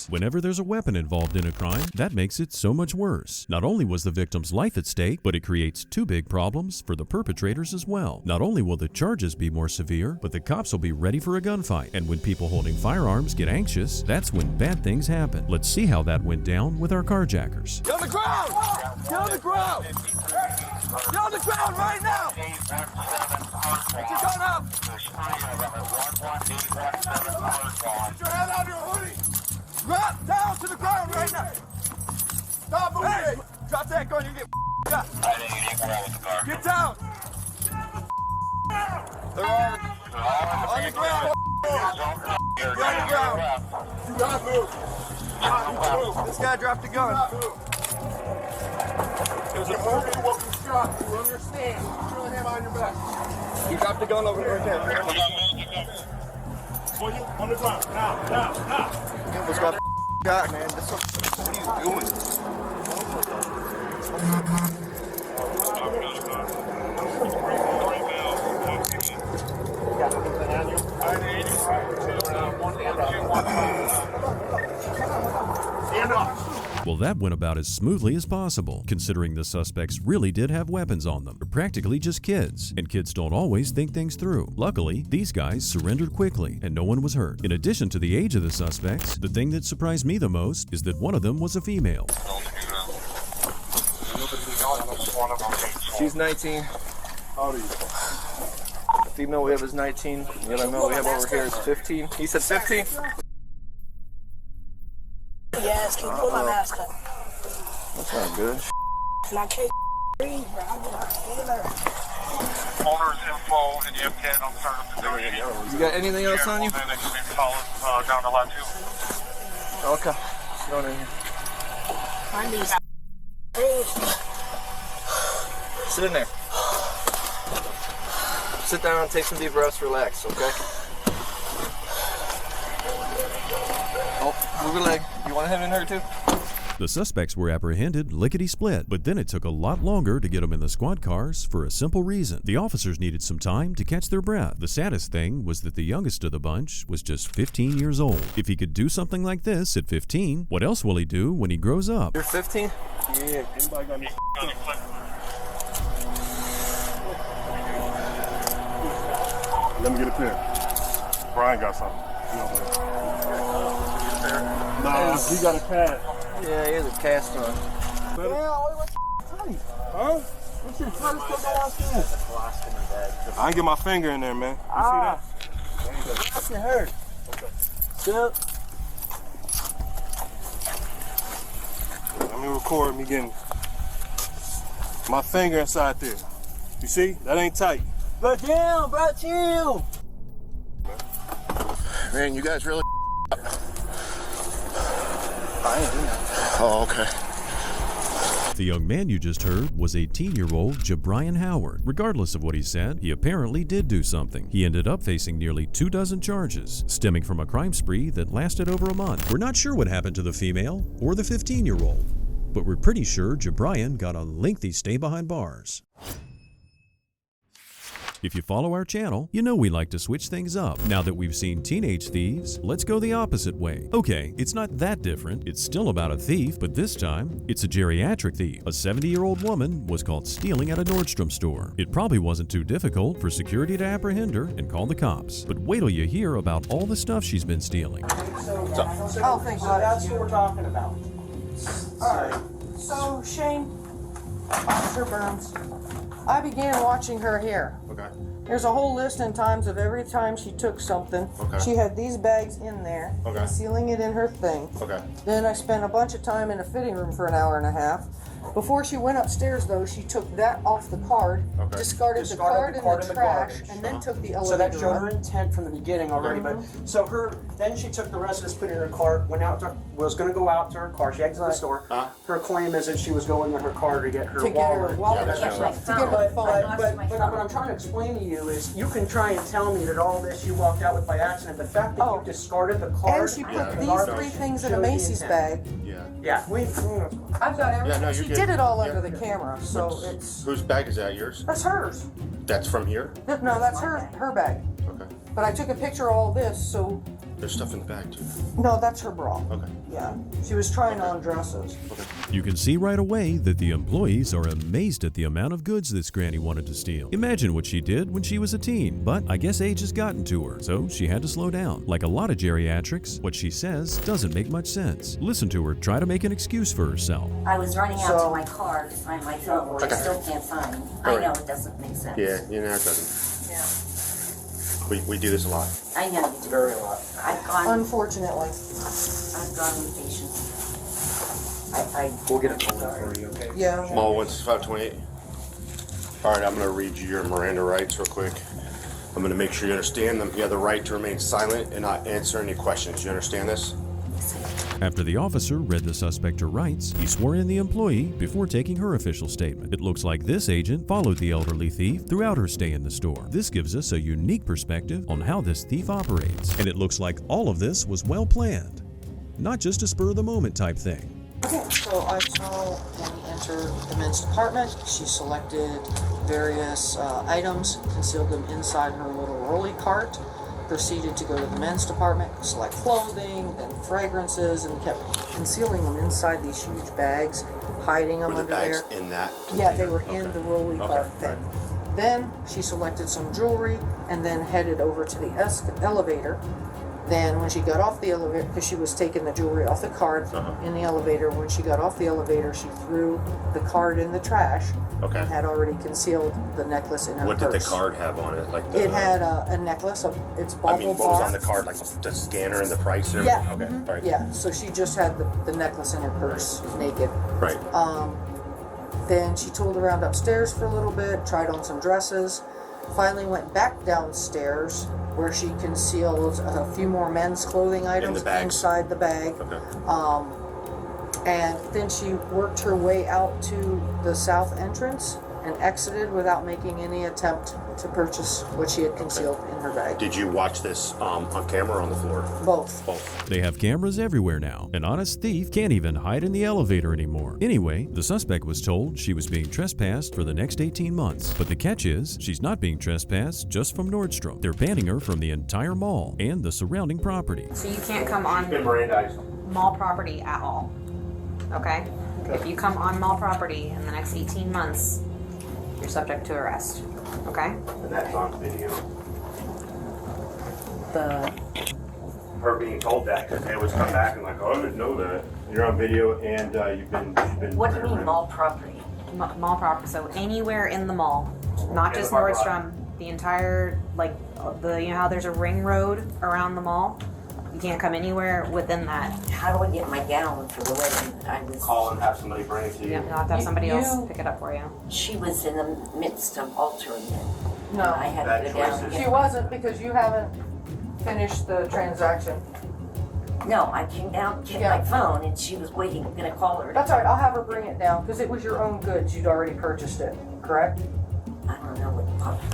Whenever there's a weapon involved in a crime, that makes it so much worse. Not only was the victim's life at stake, but it creates 2 big problems for the perpetrators as well. Not only will the charges be more severe, but the cops will be ready for a gunfight. And when people holding firearms get anxious, that's when bad things happen. Let's see how that went down with our carjackers. Get on the ground! Get on the ground! Get on the ground right now! Put your gun up! Put your hand on your hoodie! Drop down to the ground right now! Stop moving! Hey, drop that gun, you get got. Get down! They're on the ground! Get on the ground! Do not move! This guy dropped the gun. There's an orderly welcome shot. You understand? Put your hand on your back. He dropped the gun over there. On the ground. Now. What's got got, man? What are you doing? Well, that went about as smoothly as possible, considering the suspects really did have weapons on them. They're practically just kids, and kids don't always think things through. Luckily, these guys surrendered quickly, and no one was hurt. In addition to the age of the suspects, the thing that surprised me the most is that one of them was a female. She's 19. How old are you? The female we have is 19. The other male we have over here is 15. He said 15? Yes, can you pull my mask up? That's not good. My case bro. Owner's info and the MCAT on startup. You got anything else on you? And then you can call us down to lot 2. Okay. Sit on in here. I need Sit in there. Sit down, take some deep breaths, relax, okay? Oh, move your leg. You want him in her too? The suspects were apprehended lickety-split, but then it took a lot longer to get them in the squad cars for a simple reason. The officers needed some time to catch their breath. The saddest thing was that the youngest of the bunch was just 15 years old. If he could do something like this at 15, what else will he do when he grows up? You're 15? Yeah, anybody got any? Let me get a pen. Brian got something. Nah, he got a pad. Yeah, he has a cast on. Huh? What's your first couple downstairs? I ain't get my finger in there, man. You see that? That's it hurt. Yep. Let me record me getting my finger inside there. You see? That ain't tight. Bro, down, bro, chill. Man, you guys really I ain't doing that. Oh, okay. The young man you just heard was 18-year-old Jabrian Howard. Regardless of what he said, he apparently did do something. He ended up facing nearly 24 charges, stemming from a crime spree that lasted over a month. We're not sure what happened to the female or the 15-year-old, but we're pretty sure Jabrian got a lengthy stay behind bars. If you follow our channel, you know we like to switch things up. Now that we've seen teenage thieves, let's go the opposite way. Okay, it's not that different. It's still about a thief, but this time, it's a geriatric thief. A 70-year-old woman was caught stealing at a Nordstrom store. It probably wasn't too difficult for security to apprehend her and call the cops. But wait till you hear about all the stuff she's been stealing. Oh, thank God. That's what we're talking about. Alright. So, Shane, Officer Burns, I began watching her here. Okay. There's a whole list in times of every time she took something. Okay. She had these bags in there, Okay. concealing it in her thing. Okay. Then I spent a bunch of time in a fitting room for an hour and a half. Before she went upstairs, though, she took that off the card, Okay. discarded the card in the trash, and then took the elevator. So that showed her up. intent from the beginning already. But so then she took the rest of this, put it in her car, went out to, was going to go out to her car. She exited the store. Her claim is that she was going to her car to get her To get wallet. her wallet. Yeah, that's right. To get her phone. But what I'm trying to explain to you is, you can try and tell me that all this you walked out with by accident. The fact that you discarded the card And she put these three things in a Macy's bag. Yeah. I've got everything. no, you're She good. did it all under the camera, so it's. Whose bag is that? Yours? That's hers. That's from here? No, that's her bag. Okay. But I took a picture of all this, so. There's stuff in the bag too. No, that's her bra. Okay. Yeah. She was trying on dresses. You can see right away that the employees are amazed at the amount of goods this granny wanted to steal. Imagine what she did when she was a teen, but I guess age has gotten to her, so she had to slow down. Like a lot of geriatrics, what she says doesn't make much sense. Listen to her try to make an excuse for herself. I was running out to my car to find my phone, which I still can't find. I know it doesn't make sense. Yeah, you know it doesn't. Yeah. We do this a lot. I know you do. Very a lot. I've gone. Unfortunately. I've gone with patients. We'll get a phone for you, okay? Yeah. Mall 16528. All right, I'm going to read you your Miranda rights real quick. I'm going to make sure you understand them. You have the right to remain silent and not answer any questions. You understand this? After the officer read the suspect her rights, he swore in the employee before taking her official statement. It looks like this agent followed the elderly thief throughout her stay in the store. This gives us a unique perspective on how this thief operates. And it looks like all of this was well planned, not just a spur-of-the-moment type thing. Okay, so I saw him enter the men's department. She selected various items, concealed them inside her little rolly cart. proceeded to go to the men's department, select clothing, then fragrances, and kept concealing them inside these huge bags, hiding them Were the under bags there. in that? Yeah, they were in the rolly cart thing. Then she selected some jewelry and then headed over to the elevator. Then when she got off the elevator, because she was taking the jewelry off the cart in the elevator, when she got off the elevator, she threw the card in the trash and had already concealed the necklace in her What purse. did the card have on it? Like the, It had a necklace, it's I bubble mean, what bar. was on the card? Like the scanner and the price? And Yeah. Okay. All right. Yeah, so she just had the necklace in her purse, naked. Right. Then she tooled around upstairs for a little bit, tried on some dresses, finally went back downstairs where she concealed a few more men's clothing items inside the bag. And then she worked her way out to the south entrance and exited without making any attempt to purchase what she had concealed in her bag. Did you watch this on camera or on the floor? Both. They have cameras everywhere now. An honest thief can't even hide in the elevator anymore. Anyway, the suspect was told she was being trespassed for the next 18 months. But the catch is, she's not being trespassed just from Nordstrom. They're banning her from the entire mall and the surrounding property. So you can't come on mall property at all. Okay? If you come on mall property in the next 18 months, you're subject to arrest. Okay? And that's on video. Her being told that because they always come back and like, oh, I didn't know that. You're on video and you've been. What do you mean mall property? Mall property. So anywhere in the mall, not just Nordstrom, the entire, like, you know how there's a ring road around the mall? You can't come anywhere within that. How do I get my gown for the wedding? I was Call and have somebody bring it to you. Yeah, you'll have to have somebody else pick it up for you. She was in the midst of altering it. No, I had to go down. she wasn't, because you haven't finished the transaction. No, I came down, checked my phone, and she was waiting, gonna call her. That's all right, I'll have her bring it down, because it was your own goods, you'd already purchased it, correct?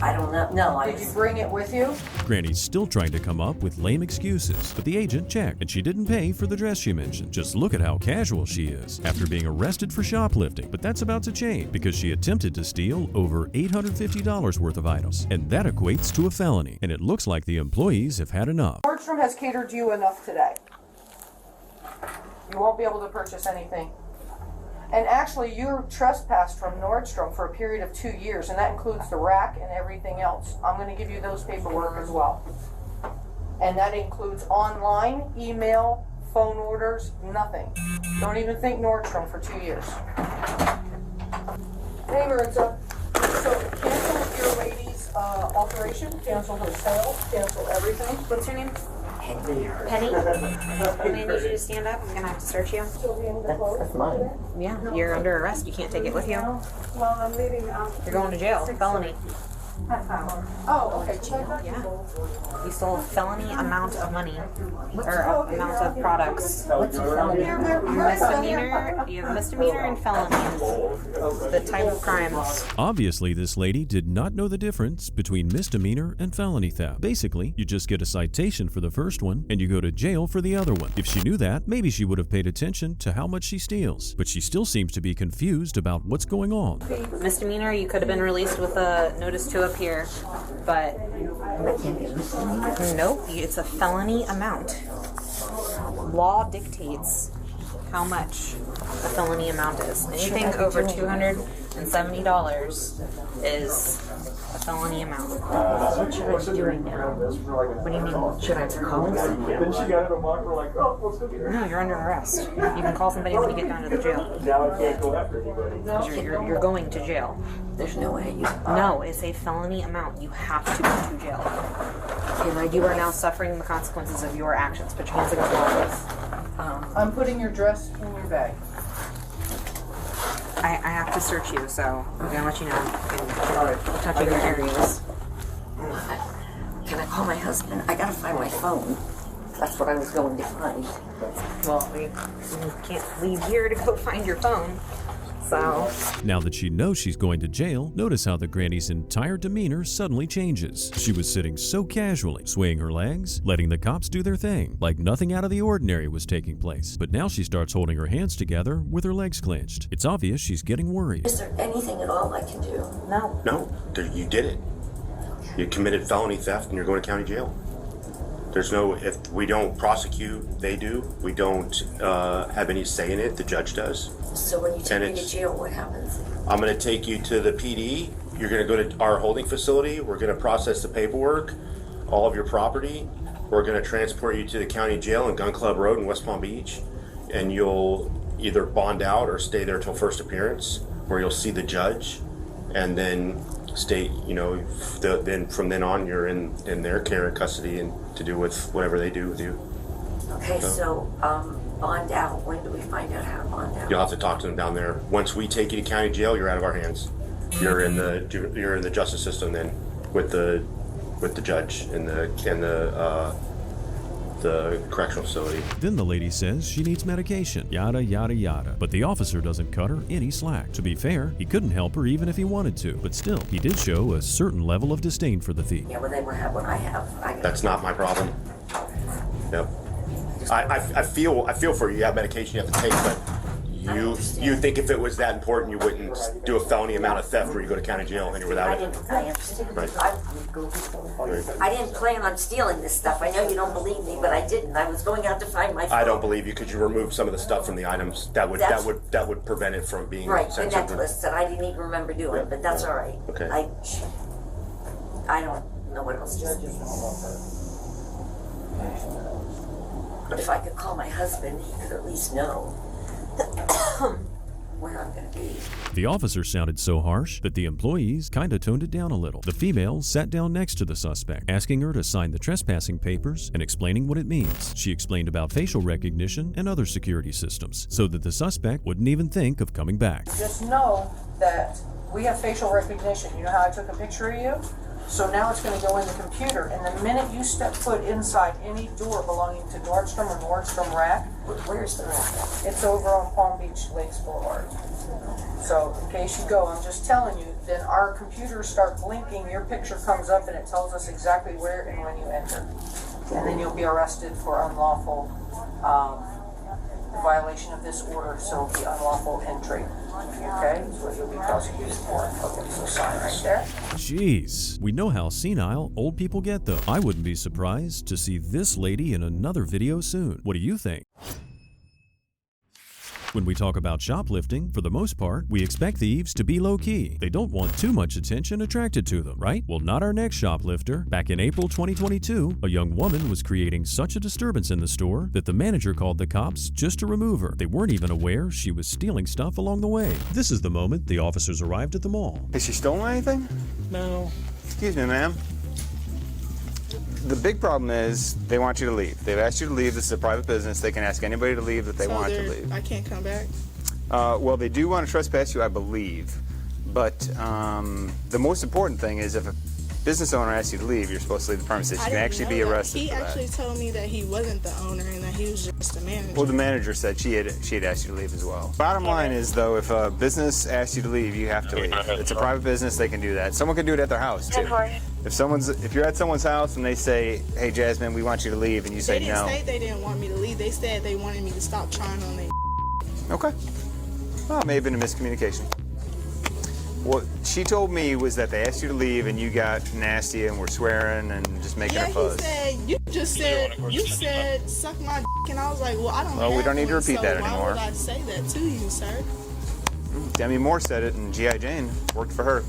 I don't know. No, Did you bring it with you? Granny's still trying to come up with lame excuses, but the agent checked, and she didn't pay for the dress she mentioned. Just look at how casual she is after being arrested for shoplifting. But that's about to change because she attempted to steal over $850 worth of items, and that equates to a felony. And it looks like the employees have had enough. Nordstrom has catered you enough today. You won't be able to purchase anything. And actually, you're trespassed from Nordstrom for a period of 2 years, and that includes the rack and everything else. I'm going to give you those paperwork as well. And that includes online, email, phone orders, nothing. Don't even think Nordstrom for 2 years. Hey, Maritza. So cancel your lady's alteration, cancel her sale, cancel everything. What's your name? Penny? I'm gonna need you to stand up. I'm gonna have to search you. That's mine. Yeah, you're under arrest. You can't take it with you. Well, I'm leaving. You're going to jail. Felony. Oh, okay. Yeah. You stole a felony amount of money. Or amount of products. Misdemeanor. You have misdemeanor and felony. The type of crimes. Obviously, this lady did not know the difference between misdemeanor and felony theft. Basically, you just get a citation for the first one, and you go to jail for the other one. If she knew that, maybe she would have paid attention to how much she steals. But she still seems to be confused about what's going on. Misdemeanor, you could have been released with a notice to appear, but nope, it's a felony amount. Law dictates how much a felony amount is. Anything over $270 is a felony amount. What should I be doing now? What do you mean? Should I call them? Then she got it a month. We're like, oh, let's go get her. No, you're under arrest. You can call somebody when you get down to the jail. Now I can't go after anybody. Because you're going to jail. There's no way. No, it's a felony amount. You have to go to jail. You are now suffering the consequences of your actions. Put your hands against the walls. I'm putting your dress in your bag. I have to search you, so I'm gonna let you know. Touching your areas. Can I call my husband? I gotta find my phone. That's what I was going to find. Well, you can't leave here to go find your phone. So. Now that she knows she's going to jail, notice how the granny's entire demeanor suddenly changes. She was sitting so casually, swaying her legs, letting the cops do their thing, like nothing out of the ordinary was taking place. But now she starts holding her hands together with her legs clenched. It's obvious she's getting worried. Is there anything at all I can do? No. No, you did it. You committed felony theft and you're going to county jail. There's no, if we don't prosecute, they do. We don't have any say in it, the judge does. So when you take me to jail, what happens? I'm going to take you to the PD. You're going to go to our holding facility. We're going to process the paperwork, all of your property. We're going to transport you to the county jail in Gun Club Road in West Palm Beach. And you'll either bond out or stay there till first appearance, where you'll see the judge. And then stay, you know, then from then on, you're in their care and custody and to do with whatever they do with you. Okay, so bond out. When do we find out how to bond out? You'll have to talk to them down there. Once we take you to county jail, you're out of our hands. You're in the justice system then with the judge and the correctional facility. Then the lady says she needs medication, yada yada yada. But the officer doesn't cut her any slack. To be fair, he couldn't help her even if he wanted to. But still, he did show a certain level of disdain for the thief. Yeah, well, they will have what I have. That's not my problem. No. I feel for you. You have medication you have to take, but you think if it was that important, you wouldn't do a felony amount of theft where you go to county jail and you're without it. I understand. Right. I didn't plan on stealing this stuff. I know you don't believe me, but I didn't. I was going out to find my phone. I don't believe you because you removed some of the stuff from the items that would prevent it from being right. The censored. necklace that I didn't even remember doing, but that's all right. Okay. I don't know what else to say. But if I could call my husband, he could at least know where I'm going to be. The officer sounded so harsh that the employees kind of toned it down a little. The female sat down next to the suspect, asking her to sign the trespassing papers and explaining what it means. She explained about facial recognition and other security systems so that the suspect wouldn't even think of coming back. Just know that we have facial recognition. You know how I took a picture of you? So now it's going to go in the computer, and the minute you step foot inside any door belonging to Nordstrom or Nordstrom Rack, where's the rack? It's over on Palm Beach Lakes Boulevard. So in case you go, I'm just telling you, then our computers start blinking, your picture comes up and it tells us exactly where and when you enter. And then you'll be arrested for unlawful violation of this order, so it'll be unlawful entry. Okay, that's what you'll be prosecuted for. Okay, so sign right there. Jeez, we know how senile old people get though. I wouldn't be surprised to see this lady in another video soon. What do you think? When we talk about shoplifting, for the most part, we expect thieves to be low-key. They don't want too much attention attracted to them, right? Well, not our next shoplifter. Back in April 2022, a young woman was creating such a disturbance in the store that the manager called the cops just to remove her. They weren't even aware she was stealing stuff along the way. This is the moment the officers arrived at the mall. Has she stolen anything? No. Excuse me, ma'am. The big problem is they want you to leave. They've asked you to leave. This is a private business. They can ask anybody to leave that they want to leave. I can't come back? Well, they do want to trespass you, I believe. But the most important thing is if a business owner asks you to leave, you're supposed to leave the premises. You can actually be arrested He for that. actually told me that he wasn't the owner and that he was just the manager. Well, the manager said she had asked you to leave as well. Bottom line is, though, if a business asks you to leave, you have to leave. It's a private business; they can do that. Someone can do it at their house too. If you're at someone's house and they say, "Hey, Jasmine, we want you to leave," and you say no. They didn't say they didn't want me to leave. They said they wanted me to stop trying on their. Okay. Well, it may have been a miscommunication. What she told me was that they asked you to leave and you got nasty and were swearing and just making a fuss. He said, you said, suck my dick, and I was like, well, I don't know. Well, we don't need to repeat that anymore. Why would I say that to you, sir? Demi Moore said it, and G.I. Jane worked for her.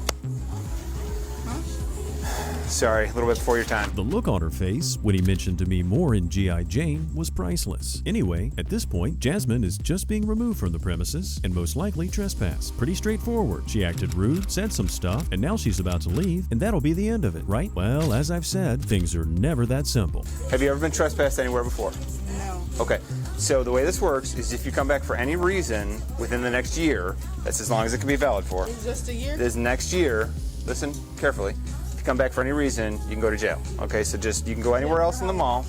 Sorry, a little bit before your time. The look on her face when he mentioned Demi Moore and G.I. Jane was priceless. Anyway, at this point, Jasmine is just being removed from the premises and most likely trespass. Pretty straightforward. She acted rude, said some stuff, and now she's about to leave, and that'll be the end of it, right? Well, as I've said, things are never that simple. Have you ever been trespassed anywhere before? No. Okay, so the way this works is if you come back for any reason within the next year, that's as long as it can be valid for. It's just a year? This next year, listen carefully. If you come back for any reason, you can go to jail. Okay, so you can go anywhere else in the mall.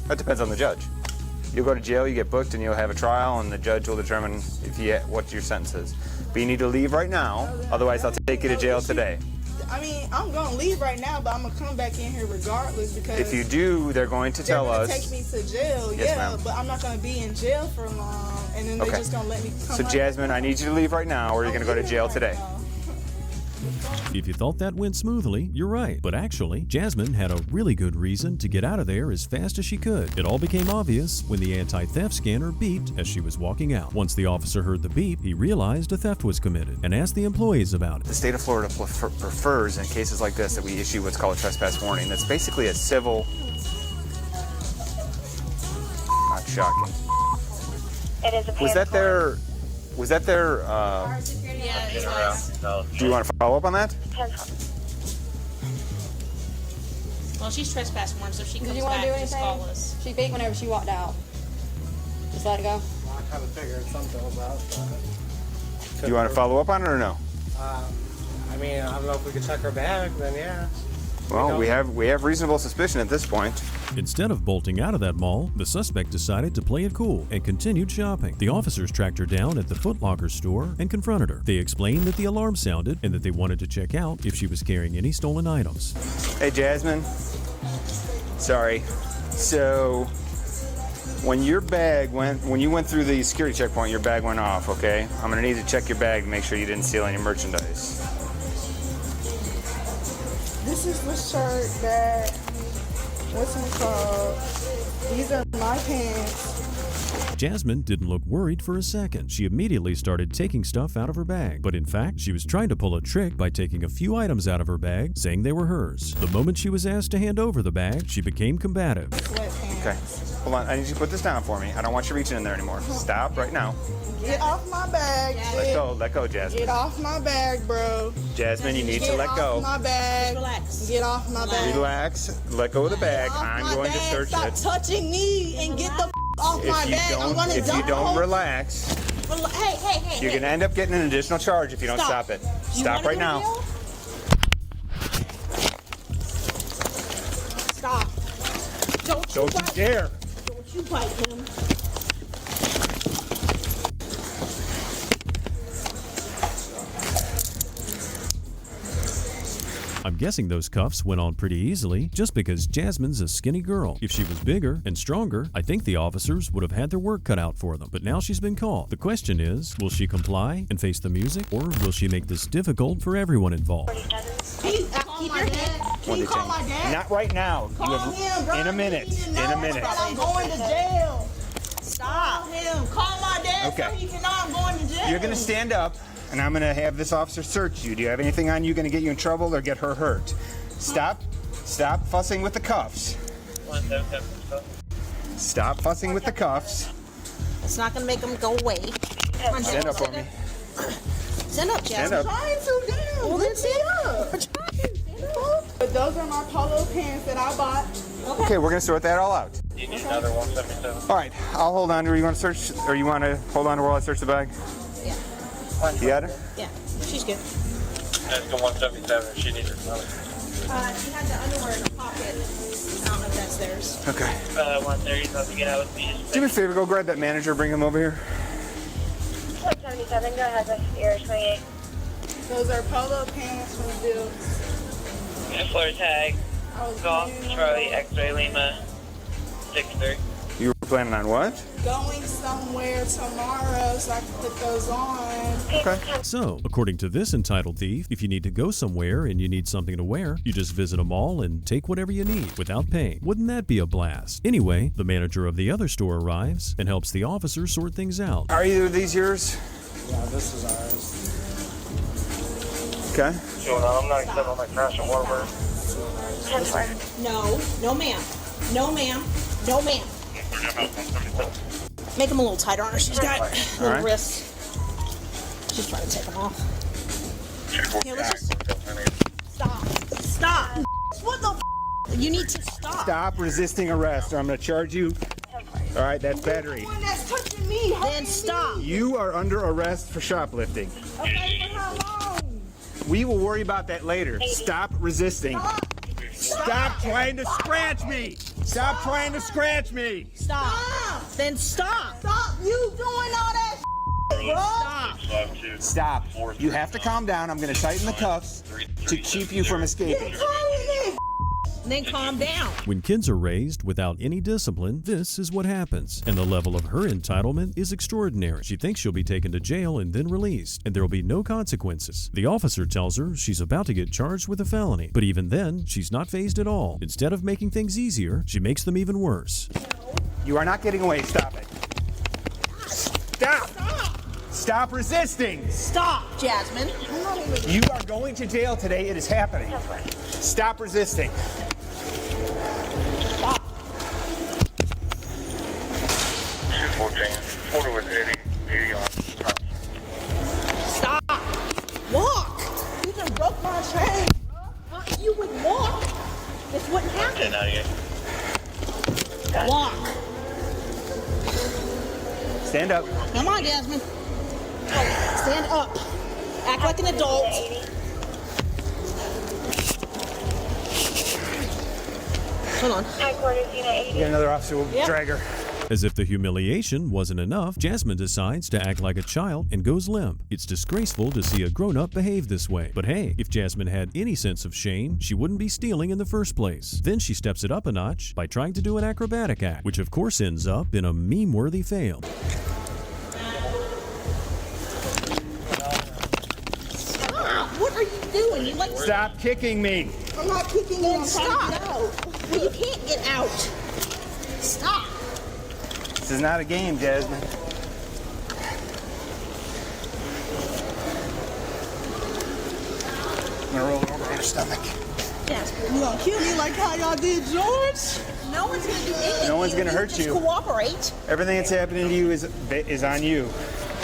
That depends on the judge. You'll go to jail, you get booked, and you'll have a trial, and the judge will determine what your sentence is. But you need to leave right now, otherwise I'll take you to jail today. I mean, I'm going to leave right now, but I'm going to come back in here regardless because... If you do, they're going to tell us... They're going to take me to jail, yes, but I'm not going to be in jail for long, and then they're just going to let me come So, Jasmine, I need you to leave right now, or you're going to go to jail today. If you thought that went smoothly, you're right. But actually, Jasmine had a really good reason to get out of there as fast as she could. It all became obvious when the anti-theft scanner beeped as she was walking out. Once the officer heard the beep, he realized a theft was committed and asked the employees about it. The state of Florida prefers in cases like this that we issue what's called a trespass warning. That's basically a civil... Not shocking. It is a Was that their... Yeah, it was. Do you want to follow up on that? Well, she's trespassed once, so she comes Did you want back, to do just anything? call us. She beat whenever she walked out. Just let it go. I kind of figured something was up. Do you want to follow up on it or no? I mean, I don't know if we could check her bag, then yeah. Well, we have reasonable suspicion at this point. Instead of bolting out of that mall, the suspect decided to play it cool and continued shopping. The officers tracked her down at the Foot Locker store and confronted her. They explained that the alarm sounded and that they wanted to check out if she was carrying any stolen items. Hey, Jasmine. Sorry. So, when you went through the security checkpoint, your bag went off, okay? I'm gonna need to check your bag to make sure you didn't steal any merchandise. This is the shirt that, what's it called? These are my pants. Jasmine didn't look worried for a second. She immediately started taking stuff out of her bag. But in fact, she was trying to pull a trick by taking a few items out of her bag, saying they were hers. The moment she was asked to hand over the bag, she became combative. Okay. Hold on. I need you to put this down for me. I don't want you reaching in there anymore. Stop right now. Get off my bag. Let go, Jasmine. Get off my bag, bro. Jasmine, you need to let go. Get off my bag. Relax. Get off my bag. Relax. Let go of the bag. I'm going to search it. Stop touching me and get the off my bag. I'm gonna If you don't relax, Hey. you're gonna end up getting an additional charge if you don't stop it. Stop right now. Stop. Don't you dare. Don't you bite him. I'm guessing those cuffs went on pretty easily just because Jasmine's a skinny girl. If she was bigger and stronger, I think the officers would have had their work cut out for them. But now she's been caught. The question is, will she comply and face the music, or will she make this difficult for everyone involved? Keep your head. Can you call my dad? Not right now. Call him, bro. In a minute. In a minute. I'm going to jail. Stop him. Call my dad Okay. so he can know I'm going to jail. You're gonna stand up, and I'm gonna have this officer search you. Do you have anything on you gonna get you in trouble or get her hurt? Stop fussing with the cuffs. Stop fussing with the cuffs. It's not gonna make them go away. Come on, Stand up for me. Stand up, Jasmine. Stand up. Trying to down. Well, then stand up. But those are my polo pants that I bought. Okay, we're gonna sort that all out. You need another 177. All right, I'll hold on to her. You want to search, or you want to hold on to her while I search the bag? Yeah. You got her? Yeah, she's good. That's the 177. She needs another. She had the underwear in her pocket. I don't know if that's theirs. Okay. 130 about to get out with me. Do me a favor, go grab that manager, bring him over here. 177, go ahead, that's your 28. Those are polo pants from Bill. Floor tag. Golf, Charlie, X-ray, Lima, 63. You were planning on what? Going somewhere tomorrow so I can put those on. Okay. So, according to this entitled thief, if you need to go somewhere and you need something to wear, you just visit a mall and take whatever you need without paying. Wouldn't that be a blast? Anyway, the manager of the other store arrives and helps the officer sort things out. Are either of these yours? Yeah, this is ours. Okay. I'm not accepting on my crash and Warburg. No, ma'am. No, ma'am. No, ma'am. Make them a little tighter on her. She's got little right. wrists. She's trying to take them off. Here, let's just stop. What the f? You need to stop. Stop resisting arrest, or I'm going to charge you. All right, that's battery. One that's touching me. Then stop. You are under arrest for shoplifting. Okay, for how long? We will worry about that later. Stop resisting. Stop trying to scratch me. Stop trying to scratch me. Stop. Then stop. Stop you doing all that bro. Stop. You have to calm down. I'm going to tighten the cuffs to keep you from escaping. You're calling me and then calm down. When kids are raised without any discipline, this is what happens. And the level of her entitlement is extraordinary. She thinks she'll be taken to jail and then released, and there'll be no consequences. The officer tells her she's about to get charged with a felony, but even then, she's not fazed at all. Instead of making things easier, she makes them even worse. You are not getting away. Stop it. Stop! Stop resisting! Stop, Jasmine. You are going to jail today. It is happening. Stop resisting. Stop. Stop. Walk. You just broke my chain. If you would walk, this wouldn't happen. Walk. Stand up. Come on, Jasmine. Stand up. Act like an adult. Hold on. You got another officer will drag her. As if the humiliation wasn't enough, Jasmine decides to act like a child and goes limp. It's disgraceful to see a grown-up behave this way. But hey, if Jasmine had any sense of shame, she wouldn't be stealing in the first place. Then she steps it up a notch by trying to do an acrobatic act, which of course ends up in a meme-worthy fail. What are you doing? You like Stop kicking me. I'm not kicking you. I'm trying to get out. Well, you can't get out. Stop. This is not a game, Jasmine. I'm gonna roll it over on her stomach. Jasmine, you gonna kill me like how y'all did George? No one's gonna do anything. No one's gonna hurt Just you. cooperate. Everything that's happening to you is on you.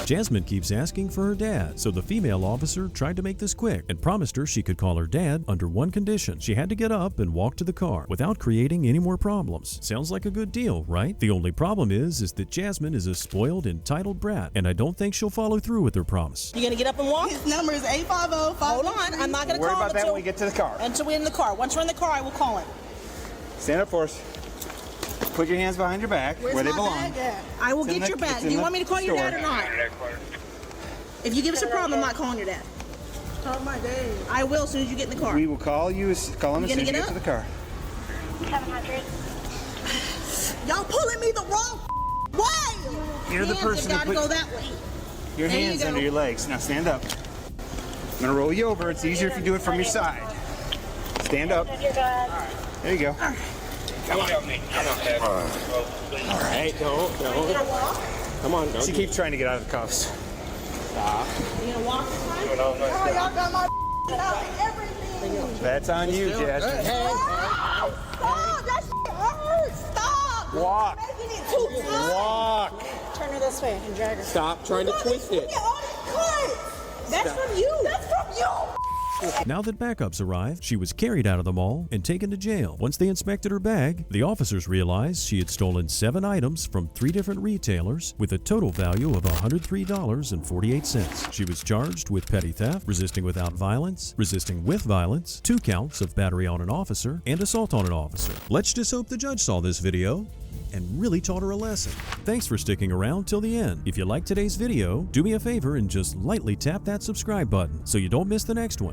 Jasmine keeps asking for her dad, so the female officer tried to make this quick and promised her she could call her dad under one condition. She had to get up and walk to the car without creating any more problems. Sounds like a good deal, right? The only problem is that Jasmine is a spoiled, entitled brat, and I don't think she'll follow through with her promise. You gonna get up and walk? His number is 850. Hold on, I'm not gonna Worry call him about that when we get to the car. until we're in the car. Once we're in the car, I will call him. Stand up for us. Put your hands behind your back where they belong. I will get your bag. Do you want me to call your dad or not? If you give us a problem, I'm not calling your dad. Call my dad. I will as soon as you get in the car. We will call you. Call him as soon as you get to the car. 700. Y'all pulling me the wrong way. You're the person that who gotta put go that way. your There you hands go. under your legs. Now stand up. I'm gonna roll you over. It's easier if you do it from your side. Stand up. There you go. Come on. All right. Don't. Come on. She keeps trying to get out of the cuffs. Stop. You gonna walk this time? No. Oh, y'all got my out and everything. That's on you, Jasmine. Stop! That shit hurts! Stop! Walk. You're making it too tight. Walk. Turn her this way and drag her. Stop trying to twist it. That's from you. That's from you. Now that backups arrived, she was carried out of the mall and taken to jail. Once they inspected her bag, the officers realized she had stolen 7 items from 3 different retailers with a total value of $103.48. She was charged with petty theft, resisting without violence, resisting with violence, 2 counts of battery on an officer, and assault on an officer. Let's just hope the judge saw this video and really taught her a lesson. Thanks for sticking around till the end. If you liked today's video, do me a favor and just lightly tap that subscribe button so you don't miss the next one.